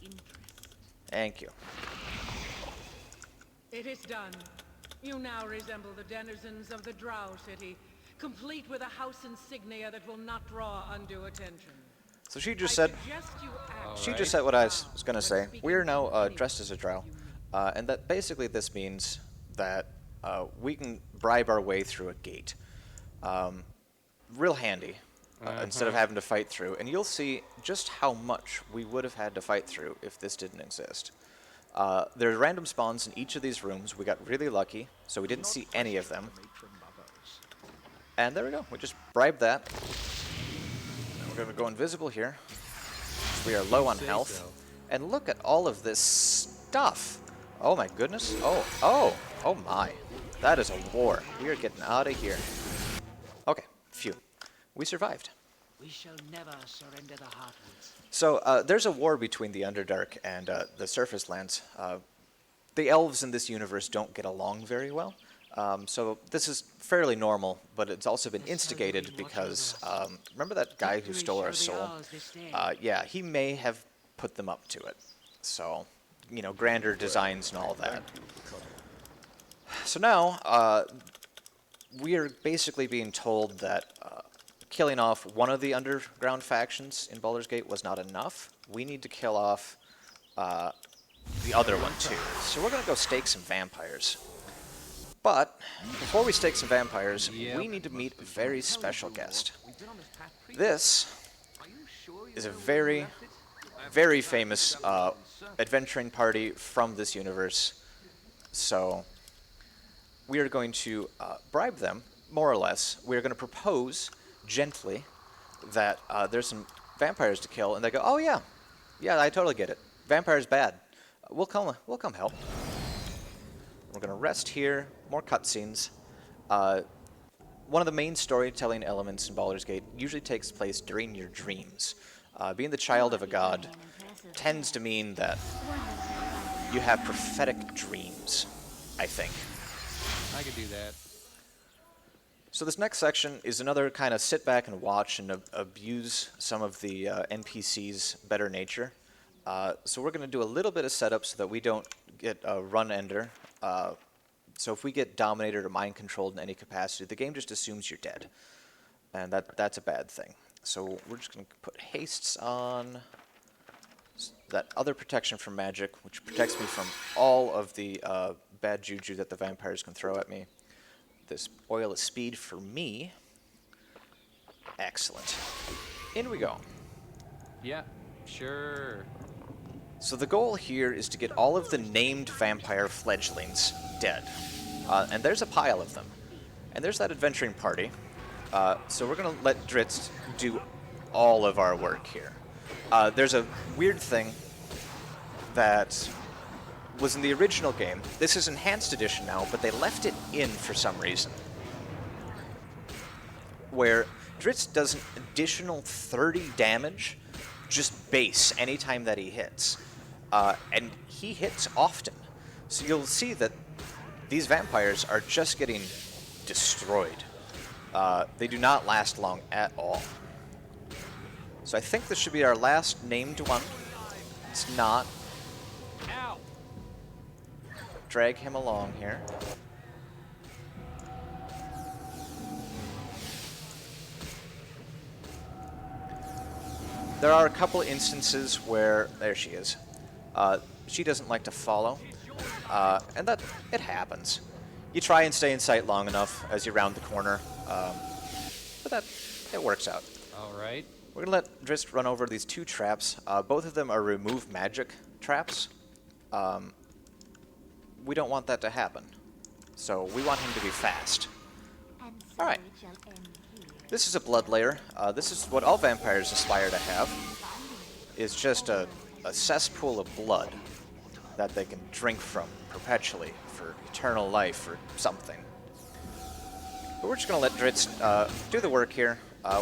interest. Thank you. It is done. You now resemble the denizens of the Drow City, complete with a house insignia that will not draw undue attention. So she just said what I was going to say. We are now dressed as a drow, and that basically this means that we can bribe our way through a gate. Real handy, instead of having to fight through. And you'll see just how much we would have had to fight through if this didn't exist. There's random spawns in each of these rooms. We got really lucky, so we didn't see any of them. And there we go. We just bribed that. And we're going to go invisible here. We are low on health. And look at all of this stuff. Oh my goodness. Oh my. That is a war. We are getting out of here. Okay, phew. We survived. We shall never surrender the Heartwoods. So there's a war between the Underdark and the surface lands. The elves in this universe don't get along very well. So this is fairly normal, but it's also been instigated because, remember that guy who stole our soul? Yeah, he may have put them up to it. So, you know, grander designs and all that. So now, we are basically being told that killing off one of the underground factions in Baldur's Gate was not enough. We need to kill off the other one too. So we're going to go stake some vampires. But before we stake some vampires, we need to meet a very special guest. This is a very, very famous adventuring party from this universe. So we are going to bribe them, more or less. We are going to propose gently that there's some vampires to kill, and they go, "Oh yeah, I totally get it. Vampires bad. We'll come help." We're gonna rest here. More cutscenes. One of the main storytelling elements in Baldur's Gate usually takes place during your dreams. Being the child of a god tends to mean that you have prophetic dreams, I think. I could do that. So this next section is another kind of sit back and watch and abuse some of the NPCs' better nature. So we're going to do a little bit of setup so that we don't get a run ender. So if we get dominated or mind controlled in any capacity, the game just assumes you're dead. And that's a bad thing. So we're just going to put hastes on. That other protection from magic, which protects me from all of the bad juju that the vampires can throw at me. This oil of speed for me. Excellent. In we go. Yeah, sure. So the goal here is to get all of the named vampire fledglings dead. And there's a pile of them. And there's that adventuring party. So we're going to let Dritz do all of our work here. There's a weird thing that was in the original game. This is Enhanced Edition now, but they left it in for some reason. Where Dritz does an additional 30 damage, just base, anytime that he hits. And he hits often. So you'll see that these vampires are just getting destroyed. They do not last long at all. So I think this should be our last named one. It's not. Ow! Drag him along here. There are a couple instances where, there she is. She doesn't like to follow, and that, it happens. You try and stay in sight long enough as you round the corner, but it works out. All right. We're gonna let Dritz run over these two traps. Both of them are remove magic traps. We don't want that to happen, so we want him to be fast. All right. This is a blood layer. This is what all vampires aspire to have. Is just a cesspool of blood that they can drink from perpetually for eternal life or something. But we're just going to let Dritz do the work here.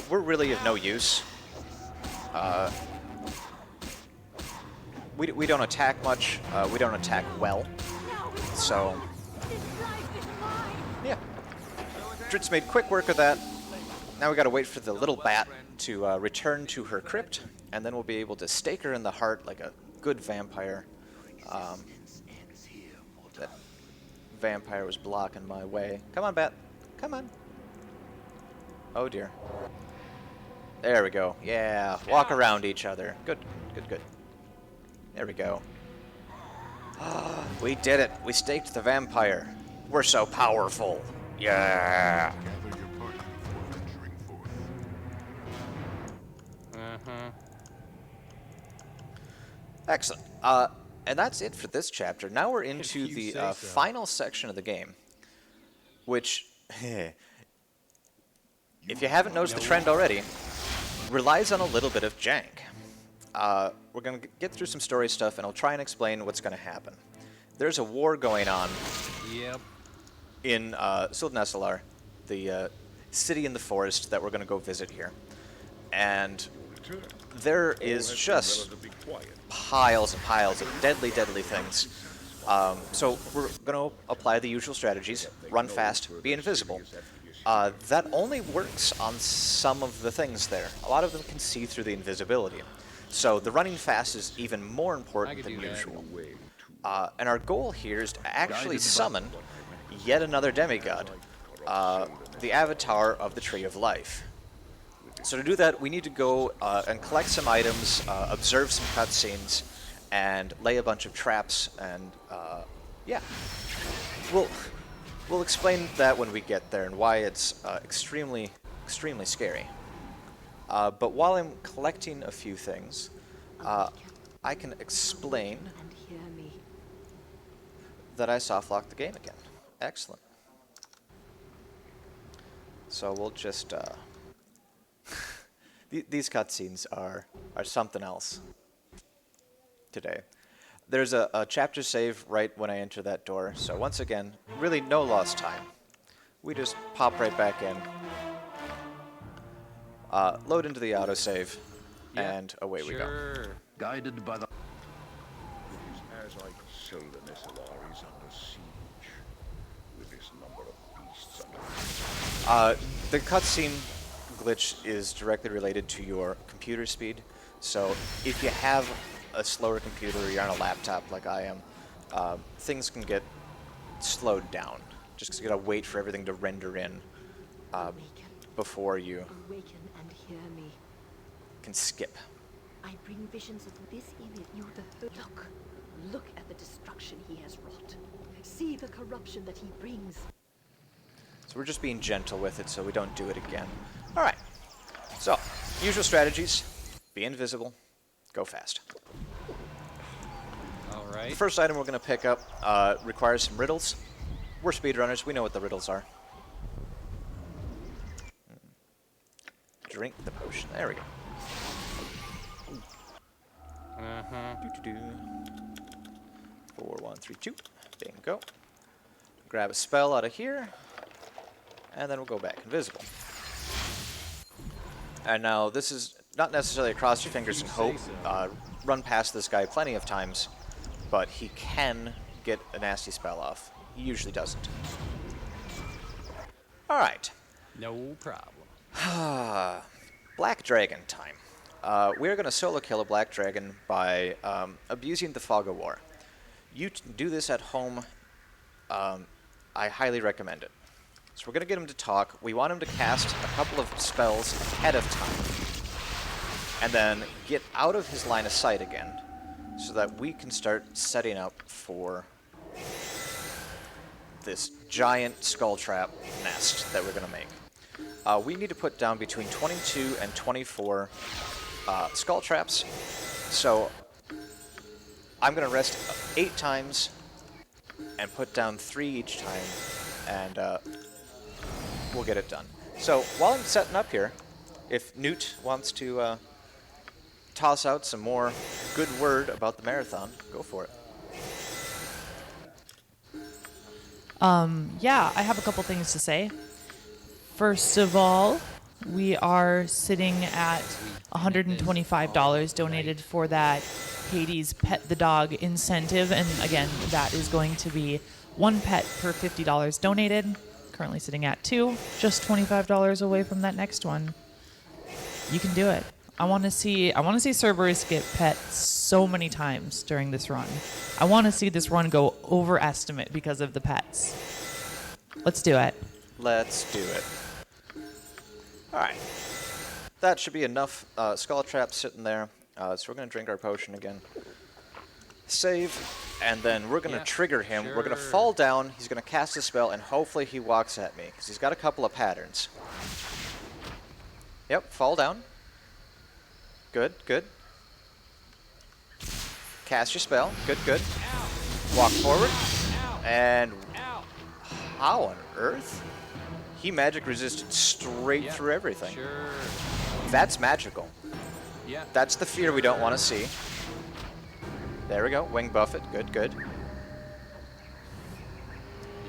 We're really of no use. We don't attack much. We don't attack well. So, yeah. Dritz made quick work of that. Now we got to wait for the little bat to return to her crypt, and then we'll be able to stake her in the heart like a good vampire. That vampire was blocking my way. Come on, bat. Come on. Oh, dear. There we go. Yeah, walk around each other. Good, good, good. There we go. We did it. We staked the vampire. We're so powerful. Yeah. Gather your party before venturing forth. Excellent. And that's it for this chapter. Now we're into you the say so. final section of the game, which, if you haven't noticed the trend already, relies on a little bit of jank. We're going to get through some story stuff, and I'll try and explain what's going to happen. There's a war going on Yep. in Sildanesselar, the city in the forest that we're going to go visit here. And there is just piles and piles of deadly, deadly things. So we're going to apply the usual strategies. Run fast, be invisible. That only works on some of the things there. A lot of them can see through the invisibility. So the running fast is even more important than usual. And our goal here is to actually summon yet another demigod, the avatar of the Tree of Life. So to do that, we need to go and collect some items, observe some cutscenes, and lay a bunch of traps, and yeah. We'll explain that when we get there and why it's extremely, extremely scary. But while I'm collecting a few things, I can explain that I softlocked the game again. Excellent. So we'll just... These cutscenes are something else today. There's a chapter save right when I enter that door, so once again, really no lost time. We just pop right back in, load into the autosave, and away we go. Guided by the... It is as I Sildanesselar is under siege, with this number of beasts under... The cutscene glitch is directly related to your computer speed, so if you have a slower computer or you're on a laptop like I am, things can get slowed down, just because you gotta wait for everything to render in before you and hear me. can skip. I bring visions of this image. Look at the destruction he has wrought. See the corruption that he brings. So we're just being gentle with it so we don't do it again. Alright, so usual strategies: be invisible, go fast. Alright. The first item we're going to pick up requires some riddles. We're speedrunners, we know what the riddles are. Drink the potion, there we go. 4, 1, 3, 2. Bingo. Grab a spell out of here, and then we'll go back invisible. And now this is not necessarily cross your fingers and hope. Run past this guy plenty of times, but he can get a nasty spell off. He usually doesn't. Alright. No problem. Black Dragon time. We're going to solo kill a Black Dragon by abusing the Fog of War. You do this at home. I highly recommend it. So we're going to get him to talk. We want him to cast a couple of spells ahead of time, and then get out of his line of sight again, so that we can start setting up for this giant skull trap nest that we're going to make. We need to put down between 22 and 24 skull traps, so I'm going to rest 8 times and put down 3 each time, and we'll get it done. So while I'm setting up here, if Newt wants to toss out some more good word about the marathon, go for it. Yeah, I have a couple things to say. First of all, we are sitting at $125 donated for that Hades Pet the Dog incentive, and again, that is going to be 1 pet per $50 donated. Currently sitting at 2, just $25 away from that next one. You can do it. I want to see Cerberus get pet so many times during this run. I want to see this run go over estimate because of the pets. Let's do it. Let's do it. Alright. That should be enough skull traps sitting there. So we're going to drink our potion again. Save, and then we're going to trigger him. We're going to fall down, he's going to cast a spell, and hopefully he walks at me, because he's got a couple of patterns. Yep, fall down. Good, good. Cast your spell. Good, good. Walk forward. And how on earth? He magic resisted straight through everything. Sure. That's magical. Yeah. That's the fear we don't want to see. There we go. Wing buffet. Good, good.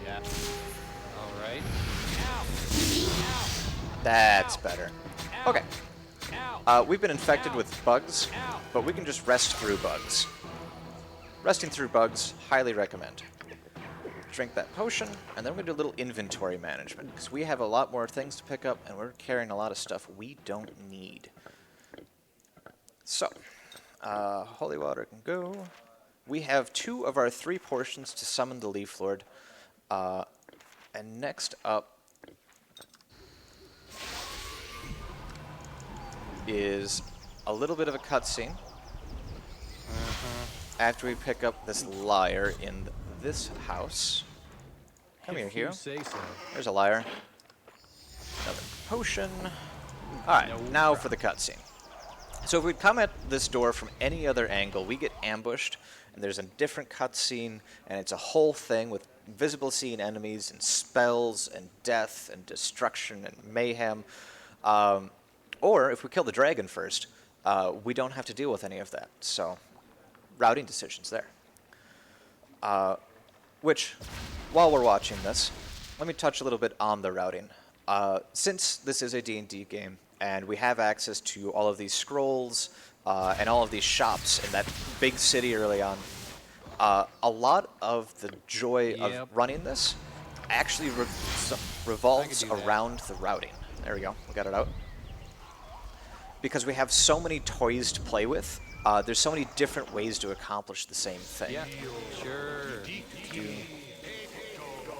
Yeah. All right. That's better. Okay. We've been infected with bugs, but we can just rest through bugs. Resting through bugs, highly recommend. Drink that potion, and then we're going to do a little inventory management, because we have a lot more things to pick up, and we're carrying a lot of stuff we don't need. So, holy water can go. We have 2 of our 3 portions to summon the Leaf Lord. And next up is a little bit of a cutscene. After we pick up this lyre in this house. Come here, hero. Say so. There's a lyre. Another potion. Alright, now for the cutscene. So if we come at this door from any other angle, we get ambushed, and there's a different cutscene, and it's a whole thing with visible scene enemies, and spells, and death, and destruction, and mayhem. Or if we kill the dragon first, we don't have to deal with any of that. So, routing decisions there. Which, while we're watching this, let me touch a little bit on the routing. Since this is a D&D game, and we have access to all of these scrolls and all of these shops in that big city early on, a lot of the joy of running this actually revolves around the routing. There we go, we got it out. Because we have so many toys to play with, there's so many different ways to accomplish the same thing. Yeah, sure.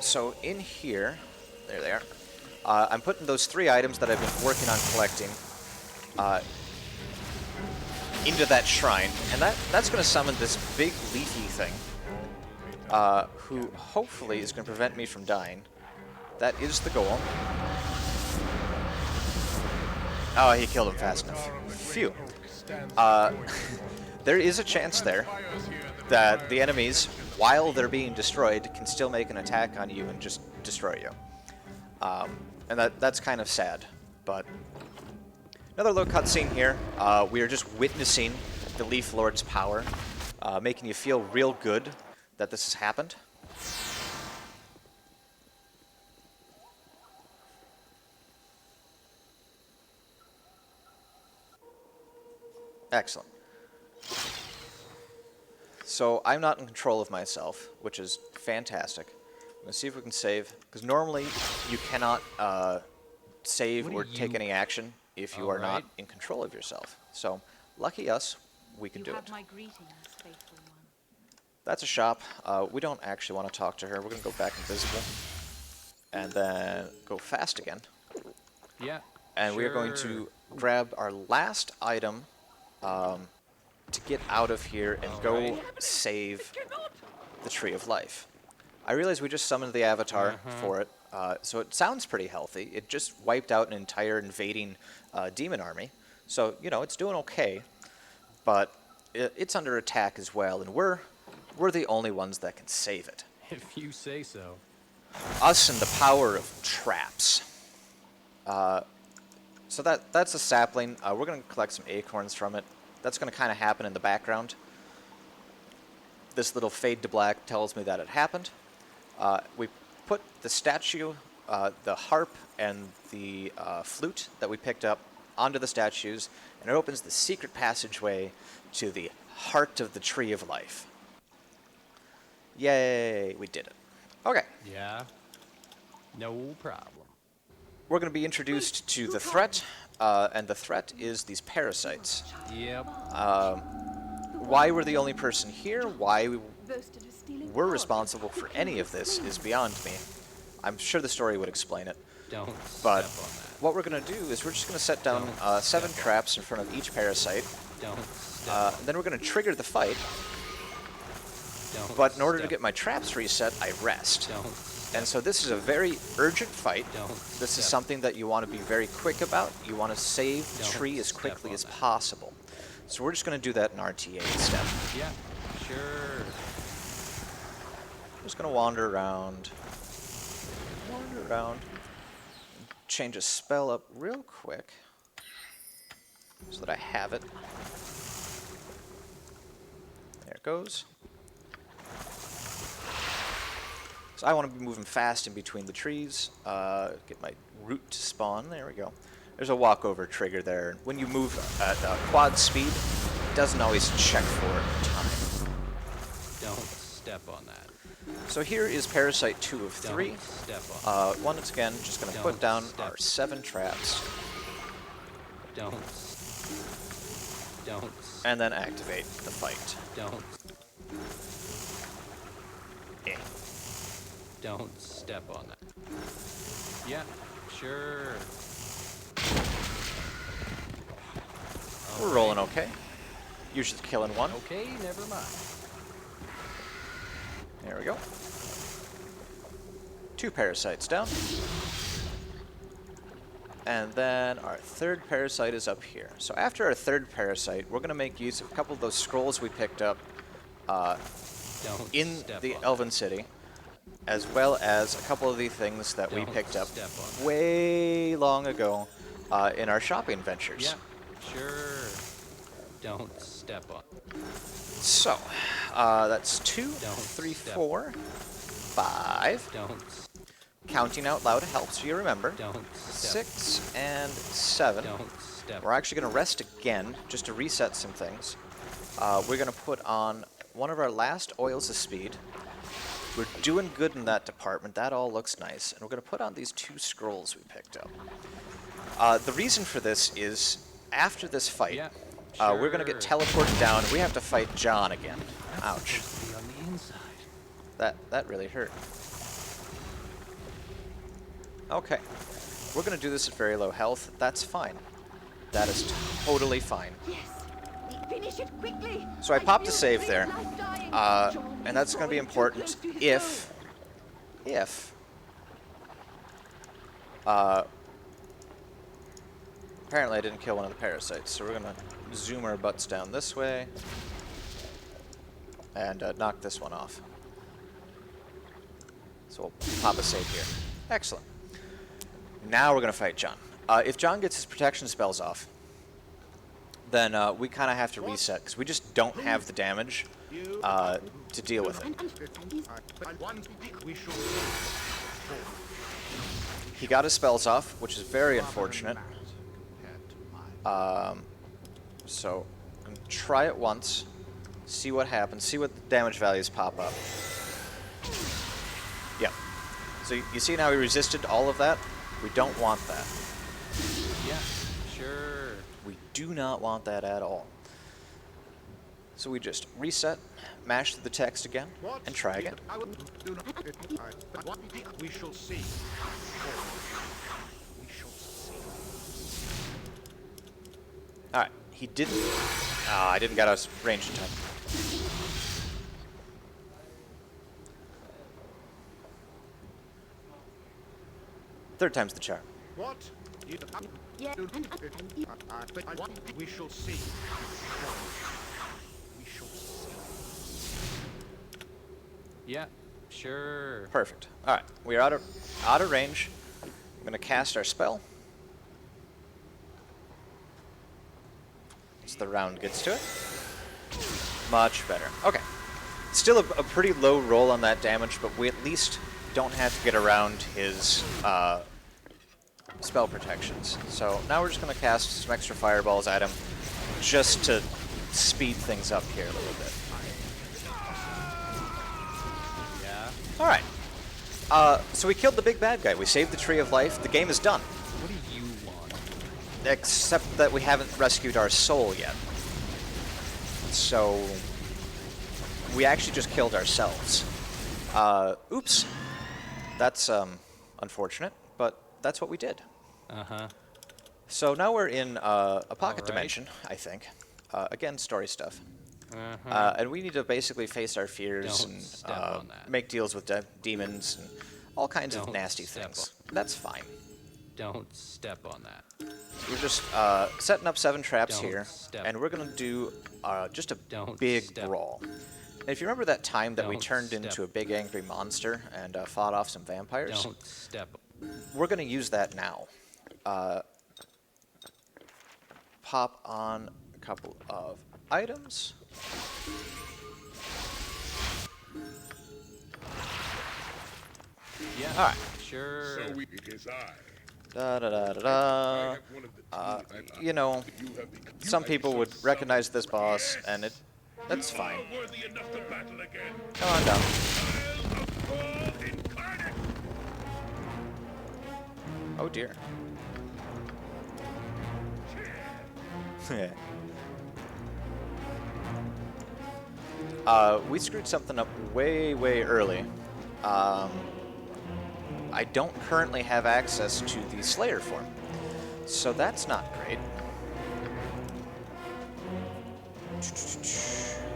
So in here, there they are. I'm putting those 3 items that I've been working on collecting into that shrine, and that's going to summon this big leafy thing, who hopefully is going to prevent me from dying. That is the goal. Oh, he killed him fast enough. Phew. There is a chance there that the enemies, while they're being destroyed, can still make an attack on you and just destroy you. And that's kind of sad, but another little cutscene here. We are just witnessing the Leaf Lord's power, making you feel real good that this has happened. Excellent. So I'm not in control of myself, which is fantastic. I'm going to see if we can save, because normally you cannot save or take any action if you are not in control of yourself. So, lucky us, we can do it. My greetings, faithful one. That's a shop. We don't actually want to talk to her. We're going to go back invisible. And then go fast again. Yeah. And we are going to grab our last item to get out of here and go save the Tree of Life. I realize we just summoned the Avatar for it, so it sounds pretty healthy. It just wiped out an entire invading demon army, so, you know, it's doing okay. But it's under attack as well, and we're the only ones that can save it. If you say so. Us and the power of traps. So that's a sapling. We're going to collect some acorns from it. That's going to kind of happen in the background. This little fade to black tells me that it happened. We put the statue, the harp, and the flute that we picked up onto the statues, and it opens the secret passageway to the heart of the Tree of Life. Yay, we did it. Okay. Yeah. No problem. We're going to be introduced to the threat, and the threat is these parasites. Yep. Why we're the only person here, why we're responsible for any of this is beyond me. I'm sure the story would explain it. Don't But step on that. what we're going to do is we're just going to set down 7 traps in front of each parasite. Don't step. Then we're going to trigger the fight. Don't But in order to step. get my traps reset, I rest. Don't. And so this is a very urgent fight. Don't This is step. something that you want to be very quick about. You want to save the Don't tree as step quickly on as that. possible. So we're just going to do that in RTA step. Yeah. sure. Just gonna wander around. Change a spell up real quick so that I have it. There it goes. So I want to be moving fast in between the trees. Get my root to spawn. There we go. There's a walkover trigger there. When you move at quad speed, it doesn't always check for time. Don't step on that. So here is Parasite 2 of 3. Don't step on Once again, just going to put down our 7 traps. Don't. And then activate the fight. Don't. Eh. Don't step on that. Yeah, sure. We're rolling okay. Usually killing one. Okay, never mind. There we go. 2 parasites down. And then our 3rd parasite is up here. So after our 3rd parasite, we're going to make use of a couple of those scrolls we picked up in the Elven City, as well as a couple of the things that we picked up way long ago in our shopping ventures. Yeah, sure. Don't step on. So, that's 2, 3, 4, 5. Don't. Counting out loud helps you remember. Don't step. 6 and 7. Don't step. We're actually going to rest again, just to reset some things. We're going to put on one of our last oils of speed. We're doing good in that department. That all looks nice. And we're going to put on these 2 scrolls we picked up. The reason for this is, after this fight, Yeah, we're going to get teleported down. We have to fight John again. Ouch. Be on the inside. That really hurt. Okay. We're going to do this at very low health. That's fine. That is totally fine. Yes. Finish it quickly. So I popped a save there. And that's going to be important if apparently I didn't kill one of the parasites, so we're going to zoom our butts down this way and knock this one off. So we'll pop a save here. Excellent. Now we're going to fight John. If John gets his protection spells off, then we kind of have to reset, because we just don't have the damage to deal with it. He got his spells off, which is very unfortunate. So, I'm going to try it once, see what happens, see what the damage values pop up. Yep. So you see how he resisted all of that? We don't want that. Yeah, sure. We do not want that at all. So we just reset, mash through the text again, and try again. We shall see. We shall see. Alright, he didn't... I didn't get us range in time. Third time's the charm. What? Yeah. We shall see. We shall see. Yeah, sure. Perfect. Alright, we are out of range. I'm going to cast our spell. As the round gets to it. Much better. Okay. Still a pretty low roll on that damage, but we at least don't have to get around his spell protections. So now we're just going to cast some extra fireballs at him just to speed things up here a little bit. Yeah. Alright. So we killed the big bad guy. We saved the Tree of Life. The game is done. What do you want? Except that we haven't rescued our soul yet. So we actually just killed ourselves. Oops. That's unfortunate, but that's what we did. Uh-huh. So now we're in a pocket dimension, I think. Again, story stuff. Uh-huh. And we need to basically face our fears Don't and step on that. make deals with demons and all kinds of Don't nasty step things. That's fine. Don't step on that. We're just setting up 7 traps Don't here, step. and we're going to do just a Don't big step. brawl. If you remember that time that we Don't turned step. into a big angry monster and fought off some vampires, Don't step. we're going to use that now. Pop on a couple of items. Yeah. All right. Sure. So it is I. Da da da da I da. have one of the team. You know, You have become some people would recognize this boss, and that's fine. worthy enough to battle again. Come on down. Isle of Thor incarnate. Oh dear. We screwed something up way, way early. I don't currently have access to the Slayer form, so that's not great.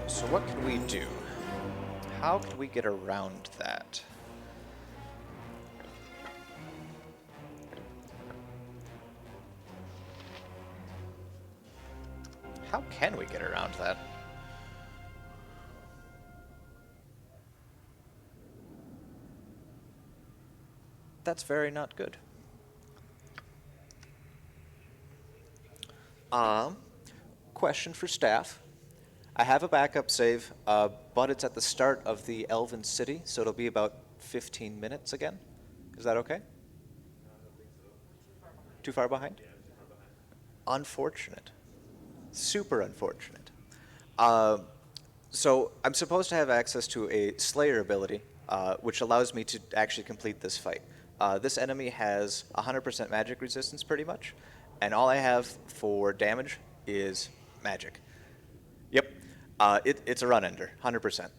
So what can we do? How can we get around that? How can we get around that? That's very not good. Question for staff. I have a backup save, but it's at the start of the Elven City, so it'll be about 15 minutes again. Is that okay? Too far behind? Unfortunate. Super unfortunate. So I'm supposed to have access to a Slayer ability, which allows me to actually complete this fight. This enemy has 100% magic resistance pretty much, and all I have for damage is magic. Yep, it's a run ender, 100%.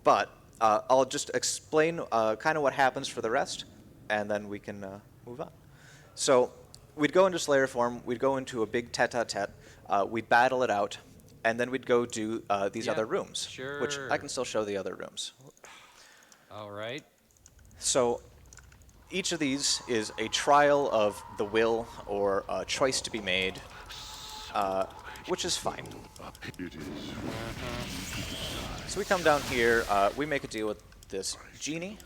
But I'll just explain kind of what happens for the rest, and then we can move on. So we'd go into Slayer form, we'd go into a big tete-a-tete, we'd battle it out, and then we'd go do these other rooms, which I can still show the other rooms. All right. So each of these is a trial of the will or a choice to be made, which is fine. So we come down here, we make a deal with this genie,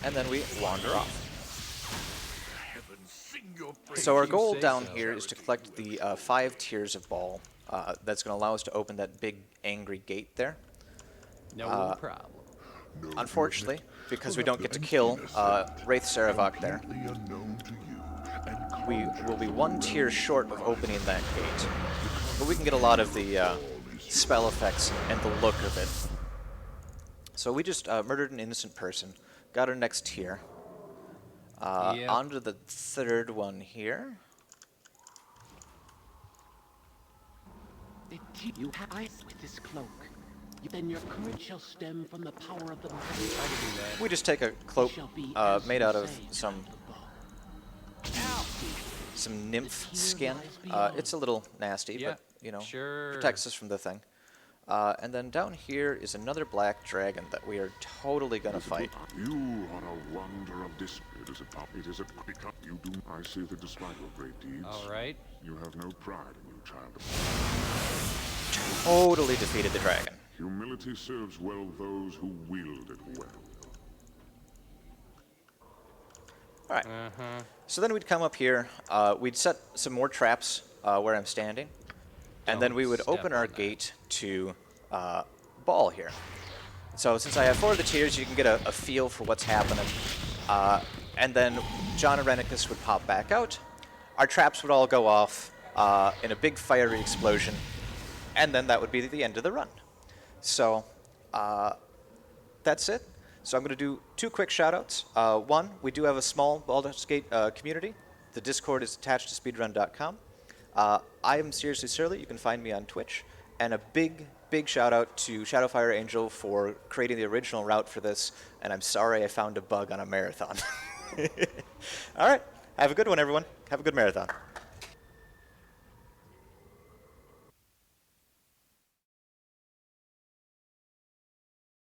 and then we wander off. So our goal down here is to collect the 5 tiers of ball. That's going to allow us to open that big angry gate there. No problem. Unfortunately, because we don't get to kill Wraith Saravok there, we will be 1 tier short of opening that gate. But we can get a lot of the spell effects and the look of it. So we just murdered an innocent person, got our next tier. On to the 3rd one here. You have ice with this cloak. Then your courage shall stem from the power of the We just take a cloak made out of some nymph skin. It's a little nasty, but you know, protects us from the thing. And then down here is another black dragon that we are totally gonna fight. You are a wonder of this. It is a quick up. You do. I see that despite your great deeds, all right, you have no pride in you, child. Totally defeated the dragon. Humility serves well those who wield it well. All right. So then we'd come up here. We'd set some more traps where I'm standing, and then we would open our gate to ball here. So since I have 4 of the tiers, you can get a feel for what's happening. And then John Arenicus would pop back out. Our traps would all go off in a big fiery explosion, and then that would be the end of the run. So that's it. So I'm going to do 2 quick shout-outs. One, we do have a small Baldur's Gate community. The Discord is attached to speedrun.com. I am Seriously Surly. You can find me on Twitch. And a big, big shout-out to Shadowfire Angel for creating the original route for this. And I'm sorry I found a bug on a marathon. All right. Have a good one, everyone. Have a good marathon.